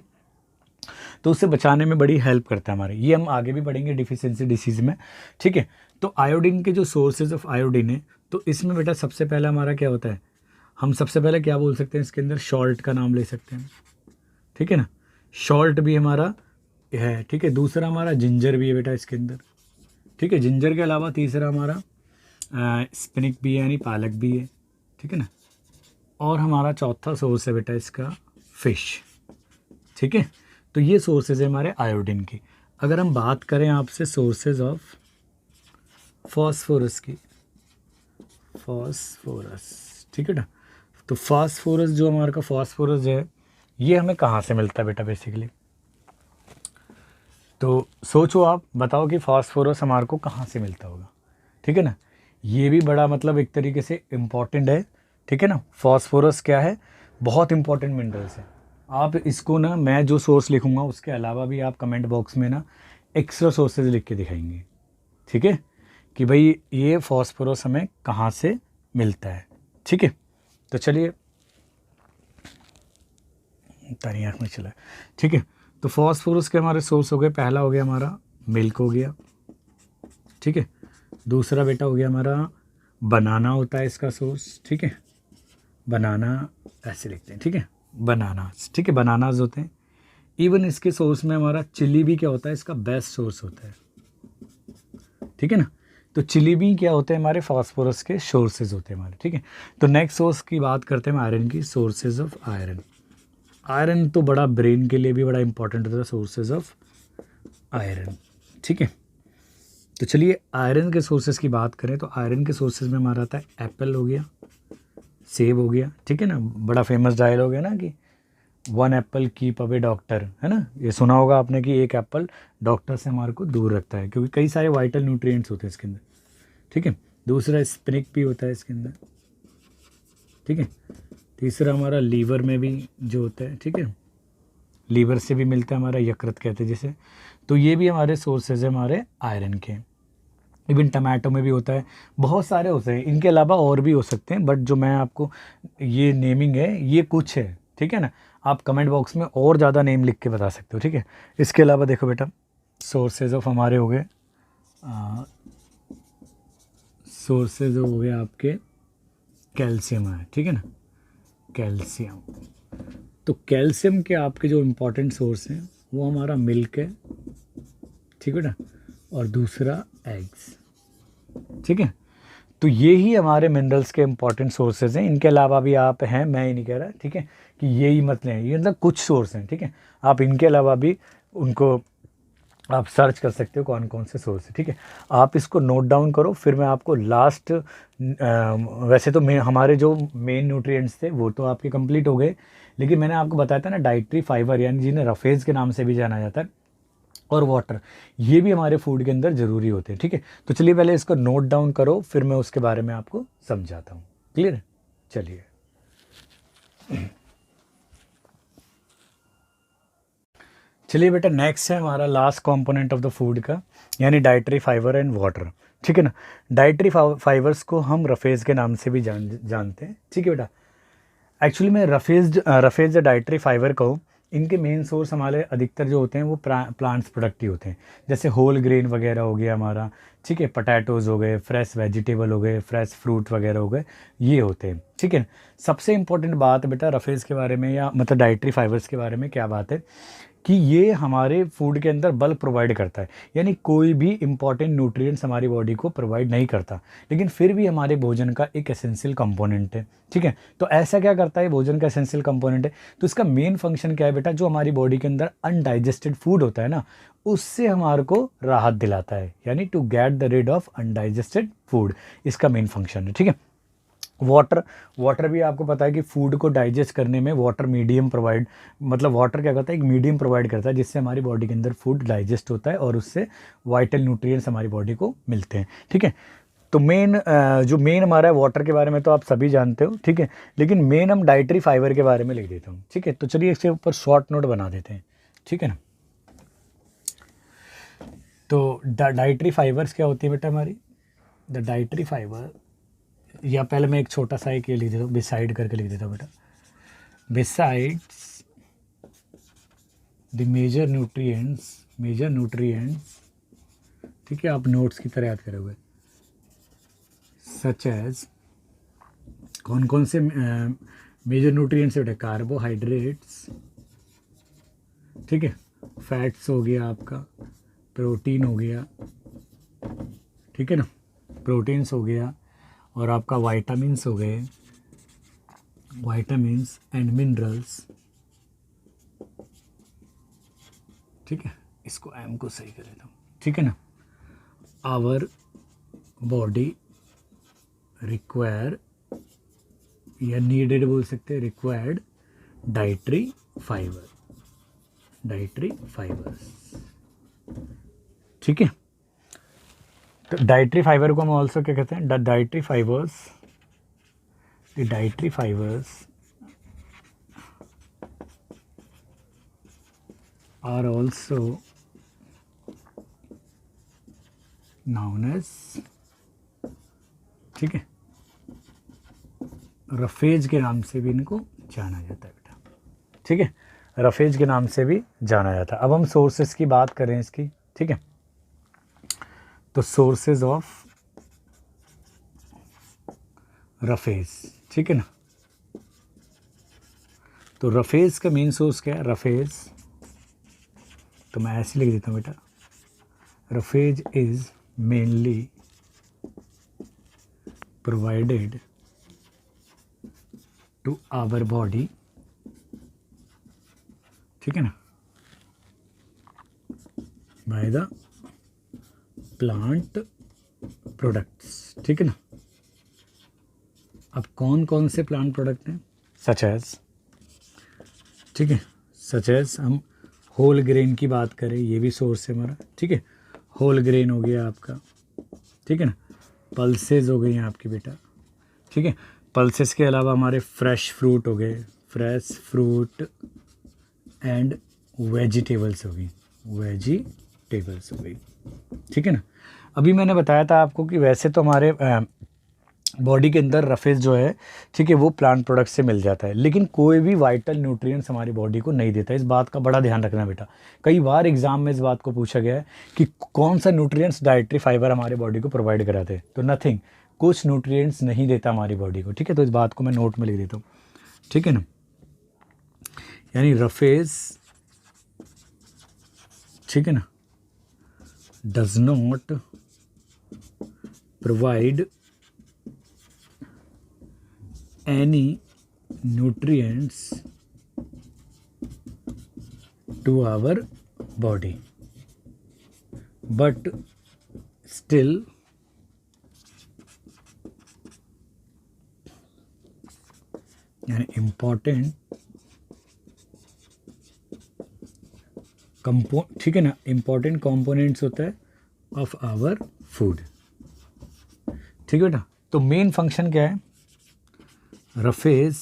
तो उससे बचाने में बड़ी हेल्प करता है हमारे। ये हम आगे भी पढ़ेंगे डिफिशियंसी डिसीज़ में। ठीक है, तो आयोडीन के जो सोर्सेज ऑफ आयोडीन है, तो इसमें बेटा सबसे पहला हमारा क्या होता है, हम सबसे पहले क्या बोल सकते हैं, इसके अंदर सॉल्ट का नाम ले सकते हैं। ठीक है ना, सॉल्ट भी हमारा है। ठीक है, दूसरा हमारा जिंजर भी है बेटा इसके अंदर। ठीक है, जिंजर के अलावा तीसरा हमारा स्पिनिक भी है, यानी पालक भी है। ठीक है ना, और हमारा चौथा सोर्स है बेटा इसका फिश। ठीक है, तो ये सोर्सेज है हमारे आयोडीन की। अगर हम बात करें आपसे सोर्सेज ऑफ फॉस्फोरस की, फॉस्फोरस, ठीक है ना, तो फास्फोरस जो हमारे का फास्फोरस है, ये हमें कहाँ से मिलता है बेटा बेसिकली, तो सोचो आप बताओ कि फास्फोरस हमारे को कहाँ से मिलता होगा। ठीक है ना, ये भी बड़ा मतलब एक तरीके से इम्पॉर्टेंट है। ठीक है ना, फास्फोरस क्या है, बहुत इंपॉर्टेंट मिनरल्स है। आप इसको ना, मैं जो सोर्स लिखूंगा उसके अलावा भी आप कमेंट बॉक्स में ना एक्स्ट्रा सोर्सेज लिख के दिखाएंगे। ठीक है, कि भाई ये फास्फोरस हमें कहाँ से मिलता है। ठीक है, तो चलिए तारी आँख में चला। ठीक है, तो फास्फोरस के हमारे सोर्स हो गए, पहला हो गया हमारा मिल्क हो गया। ठीक है, दूसरा बेटा हो गया हमारा बनाना होता है इसका सोर्स। ठीक है, बनाना ऐसे लिखते हैं। ठीक है, बनानास। ठीक है, बनानास होते हैं। इवन इसके सोर्स में हमारा चिली भी क्या होता है, इसका बेस्ट सोर्स होता है। ठीक है ना, तो चिली भी क्या होते हैं, हमारे फास्फोरस के सोर्सेज होते हैं हमारे। ठीक है, तो नेक्स्ट सोर्स की बात करते हैं हम आयरन की, सोर्सेज ऑफ आयरन। आयरन तो बड़ा ब्रेन के लिए भी बड़ा इंपॉर्टेंट होता है, सोर्सेज ऑफ आयरन। ठीक है, तो चलिए आयरन के सोर्सेज की बात करें तो आयरन के सोर्सेज में हमारा आता है एप्पल हो गया, सेब हो गया। ठीक है ना, बड़ा फेमस डायलॉग है ना कि one Apple keep away doctor, है ना, ये सुना होगा आपने कि एक एप्पल डॉक्टर से हमारे को दूर रखता है, क्योंकि कई सारे वाइटल न्यूट्रिएंट्स होते हैं इसके अंदर। ठीक है, दूसरा स्पिनिक भी होता है इसके अंदर। ठीक है, तीसरा हमारा लीवर में भी जो होता है। ठीक है, लीवर से भी मिलता है हमारा, यकृत कहते हैं जिसे। तो ये भी हमारे सोर्सेज है हमारे आयरन के। इवन टमाटो में भी होता है, बहुत सारे होते हैं, इनके अलावा और भी हो सकते हैं, बट जो मैं आपको ये नेमिंग है ये कुछ है। ठीक है ना, आप कमेंट बॉक्स में और ज़्यादा नेम लिख के बता सकते हो। ठीक है, इसके अलावा देखो बेटा सोर्सेज ऑफ हमारे हो गए, सोर्सेज हो गए आपके कैल्शियम है। ठीक है ना, कैल्शियम, तो कैल्शियम के आपके जो इम्पोर्टेंट सोर्स हैं वो हमारा मिल्क है। ठीक है ना, और दूसरा एग्स। ठीक है, तो ये ही हमारे मिनरल्स के इंपॉर्टेंट सोर्सेज हैं। इनके अलावा भी आप हैं, मैं ही नहीं कह रहा। ठीक है, कि यही मत लें, ये मतलब कुछ सोर्स हैं। ठीक है, आप इनके अलावा भी उनको आप सर्च कर सकते हो कौन कौन से सोर्स है। ठीक है, आप इसको नोट डाउन करो, फिर मैं आपको लास्ट, वैसे तो हमारे जो मेन न्यूट्रिएंट्स थे वो तो आपके कंप्लीट हो गए, लेकिन मैंने आपको बताया था ना डाइटरी फाइबर, यानी जिन्हें रफेज के नाम से भी जाना जाता है, और वाटर, ये भी हमारे फूड के अंदर ज़रूरी होते हैं। ठीक है, तो चलिए पहले इसको नोट डाउन करो, फिर मैं उसके बारे में आपको समझाता हूँ। क्लियर है, चलिए। चलिए बेटा, नेक्स्ट है हमारा last component of the food का, यानी डाइटरी फाइबर एंड वाटर। ठीक है ना। डाइटरी फाइबर्स को हम रफेज के नाम से भी जानते हैं। ठीक है बेटा। एक्चुअली मैं रफेज डाइटरी फाइबर कहूँ, इनके मेन सोर्स हमारे अधिकतर जो होते हैं वो प्लांट्स प्रोडक्ट ही होते हैं, जैसे होल ग्रेन वगैरह हो गया हमारा। ठीक है, पटैटोज़ हो गए, फ्रेश वेजिटेबल हो गए, फ्रेश फ्रूट वगैरह हो गए, ये होते हैं। ठीक है। सबसे इंपॉर्टेंट बात बेटा रफेज के बारे में, या मतलब डाइटरी फाइबर्स के बारे में क्या बात है कि ये हमारे फूड के अंदर बल प्रोवाइड करता है, यानी कोई भी इंपॉर्टेंट न्यूट्रिएंट्स हमारी बॉडी को प्रोवाइड नहीं करता, लेकिन फिर भी हमारे भोजन का एक एसेंशियल कंपोनेंट है। ठीक है। तो ऐसा क्या करता है, भोजन का एसेंशियल कंपोनेंट है तो इसका मेन फंक्शन क्या है बेटा, जो हमारी बॉडी के अंदर अनडाइजेस्टेड फूड होता है ना, उससे हमारे को राहत दिलाता है, यानी to get the rid of undigested food, इसका मेन फंक्शन है। ठीक है। वाटर भी आपको पता है कि फूड को डाइजेस्ट करने में वाटर मीडियम प्रोवाइड, मतलब वाटर क्या करता है, एक मीडियम प्रोवाइड करता है जिससे हमारी बॉडी के अंदर फूड डाइजेस्ट होता है और उससे वाइटल न्यूट्रिएंट्स हमारी बॉडी को मिलते हैं। ठीक है। तो जो मेन हमारा है वाटर के बारे में तो आप सभी जानते हो। ठीक है। लेकिन मेन हम डाइटरी फाइबर के बारे में लिख देता हूँ। ठीक है। तो चलिए इसके ऊपर शॉर्ट नोट बना देते हैं। ठीक है ना। तो डाइटरी फाइबर्स क्या होती है बेटा हमारी, द डाइटरी फाइबर, या पहले मैं एक छोटा सा एक ये लिख देता हूँ, बिसाइड करके लिख देता हूँ बेटा। बिसाइड्स द मेजर न्यूट्रिएंट्स, ठीक है, आप नोट्स की तरह याद करोगे, सच एज, कौन कौन से मेजर न्यूट्रिएंट्स बेटा, कार्बोहाइड्रेट्स, ठीक है, फैट्स हो गया आपका, प्रोटीन हो गया, ठीक है ना, प्रोटीन्स हो गया, और आपका वाइटामिन्स हो गए, वाइटामिन्स एंड मिनरल्स। ठीक है, इसको एम को सही कर लेता हूँ। ठीक है ना। आवर बॉडी रिक्वायर, या नीडेड बोल सकते हैं, रिक्वायर्ड डाइटरी फाइबर्स। ठीक है। तो डाइटरी फाइबर को हम ऑल्सो क्या कहते हैं, dietary fibres are also known as, ठीक है, रफेज के नाम से भी इनको जाना जाता है बेटा। ठीक है, रफेज के नाम से भी जाना जाता है। अब हम सोर्सेस की बात करें इसकी। ठीक है। तो सोर्सेज ऑफ रफेज, ठीक है ना। तो रफेज का मेन सोर्स क्या है, रफेज, तो मैं ऐसे लिख देता हूँ बेटा, roughage is mainly provided to our body, ठीक है ना, बाय द प्लांट प्रोडक्ट्स। ठीक है ना। अब कौन कौन से प्लांट प्रोडक्ट हैं, सच एज, ठीक है, सच एज हम होल ग्रेन की बात करें, ये भी सोर्स है हमारा। ठीक है, होल ग्रेन हो गया आपका, ठीक है ना, पल्सेस हो गई हैं आपकी बेटा। ठीक है, पल्सेस के अलावा हमारे फ्रेश फ्रूट हो गए, फ्रेश फ्रूट एंड वेजिटेबल्स हो गई, ठीक है ना। अभी मैंने बताया था आपको कि वैसे तो हमारे बॉडी के अंदर रफेज जो है, ठीक है, वो प्लांट प्रोडक्ट से मिल जाता है, लेकिन कोई भी वाइटल न्यूट्रिएंट्स हमारी बॉडी को नहीं देता। इस बात का बड़ा ध्यान रखना बेटा। कई बार एग्जाम में इस बात को पूछा गया है कि कौन सा न्यूट्रिएंट्स डाइटरी फाइबर हमारे बॉडी को प्रोवाइड कराते हैं, तो नथिंग, कुछ न्यूट्रिएंट्स नहीं देता हमारी बॉडी को। ठीक है, तो इस बात को मैं नोट में लिख देता हूँ। ठीक है ना। यानी रफेज, ठीक है ना, does not provide any nutrients to our body, but still an important ठीक है ना, important components होता है of our food। ठीक है बेटा। तो मेन फंक्शन क्या है, roughage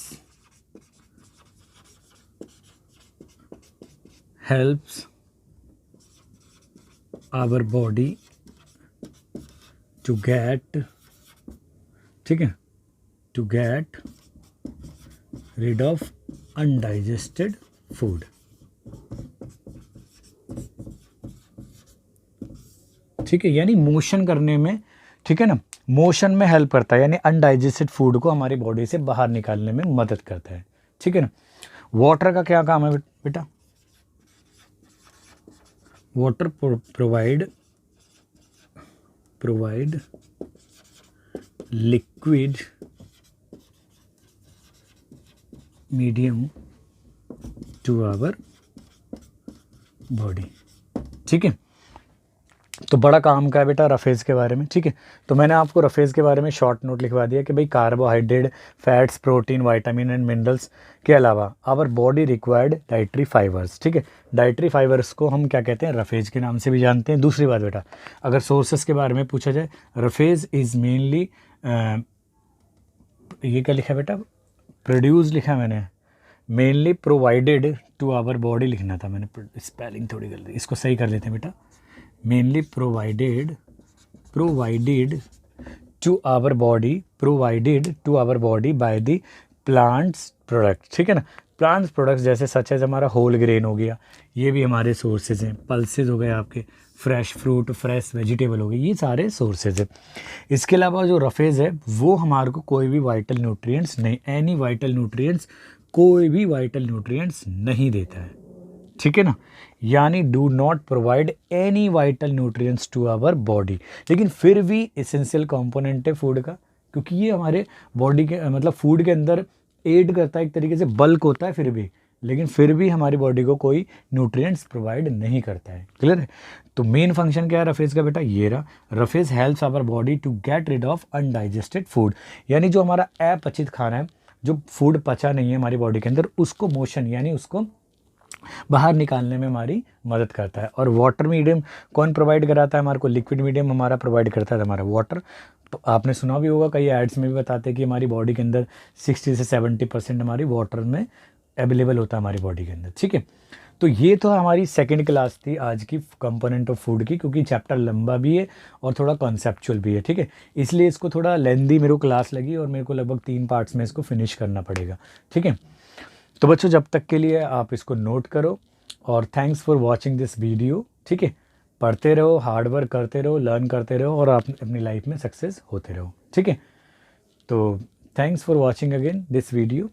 helps our body to get, ठीक है, to get rid of undigested food। ठीक है, यानी मोशन करने में, ठीक है ना, मोशन में हेल्प करता है, यानी अनडाइजेस्टेड फूड को हमारी बॉडी से बाहर निकालने में मदद करता है। ठीक है ना। वाटर का क्या काम है बेटा? Water provide liquid medium to our body. ठीक है, तो बड़ा काम का है बेटा रफेज के बारे में। ठीक है, तो मैंने आपको रफेज के बारे में शॉर्ट नोट लिखवा दिया कि भाई carbohydrate, fats, protein, vitamin and minerals के अलावा our body required dietary fibres. ठीक है, डाइटरी फाइबर्स को हम क्या कहते हैं? रफेज के नाम से भी जानते हैं। दूसरी बात बेटा, अगर सोर्सेस के बारे में पूछा जाए, रफेज इज़ मेनली, ये क्या लिखा बेटा? प्रोड्यूस लिखा मैंने, mainly provided to our body लिखना था मैंने, स्पेलिंग थोड़ी गलती, इसको सही कर लेते हैं बेटा। Mainly provided to our body by the plants product. ठीक है ना, प्लांट्स प्रोडक्ट्स जैसे सच एज हमारा होल ग्रेन हो गया, ये भी हमारे सोर्सेज हैं। पल्सेज हो गए आपके, फ्रेश फ्रूट, फ्रेश वेजिटेबल हो गए, ये सारे सोर्सेज है। इसके अलावा जो रफेज है वो हमारे को कोई भी वाइटल न्यूट्रिएंट्स नहीं, एनी वाइटल न्यूट्रिएंट्स, कोई भी वाइटल न्यूट्रिएंट्स नहीं देता है। ठीक है ना, यानी do not provide any vital nutrients to our body. लेकिन फिर भी एसेंशियल कंपोनेंट है फूड का, क्योंकि ये हमारे बॉडी के मतलब फूड के अंदर एड करता है, एक तरीके से बल्क होता है फिर भी, लेकिन फिर भी हमारी बॉडी को कोई न्यूट्रिएंट्स प्रोवाइड नहीं करता है। क्लियर है? तो मेन फंक्शन क्या है रफेज का बेटा? ये रहा, roughage helps our body to get rid of undigested food, यानी जो हमारा अपचित खाना है, जो फूड पचा नहीं है हमारी बॉडी के अंदर, उसको मोशन यानी उसको बाहर निकालने में हमारी मदद करता है। और वाटर मीडियम कौन प्रोवाइड कराता है हमारे को? लिक्विड मीडियम हमारा प्रोवाइड करता है हमारा वाटर। तो आपने सुना भी होगा, कई एड्स में भी बताते हैं कि हमारी बॉडी के अंदर 60 से 70% हमारी वाटर में अवेलेबल होता है हमारी बॉडी के अंदर। ठीक है, तो ये तो हमारी सेकंड क्लास थी आज की कंपोनेंट ऑफ फूड की, क्योंकि चैप्टर लंबा भी है और थोड़ा कॉन्सेप्चुअल भी है। ठीक है, इसलिए इसको थोड़ा लेंदी मेरे को क्लास लगी और मेरे को लगभग 3 पार्ट्स में इसको फिनिश करना पड़ेगा। ठीक है, तो बच्चों जब तक के लिए आप इसको नोट करो, और thanks for watching this video. ठीक है, पढ़ते रहो, हार्ड वर्क करते रहो, लर्न करते रहो, और आप अपनी लाइफ में सक्सेस होते रहो। ठीक है, तो thanks for watching again this video.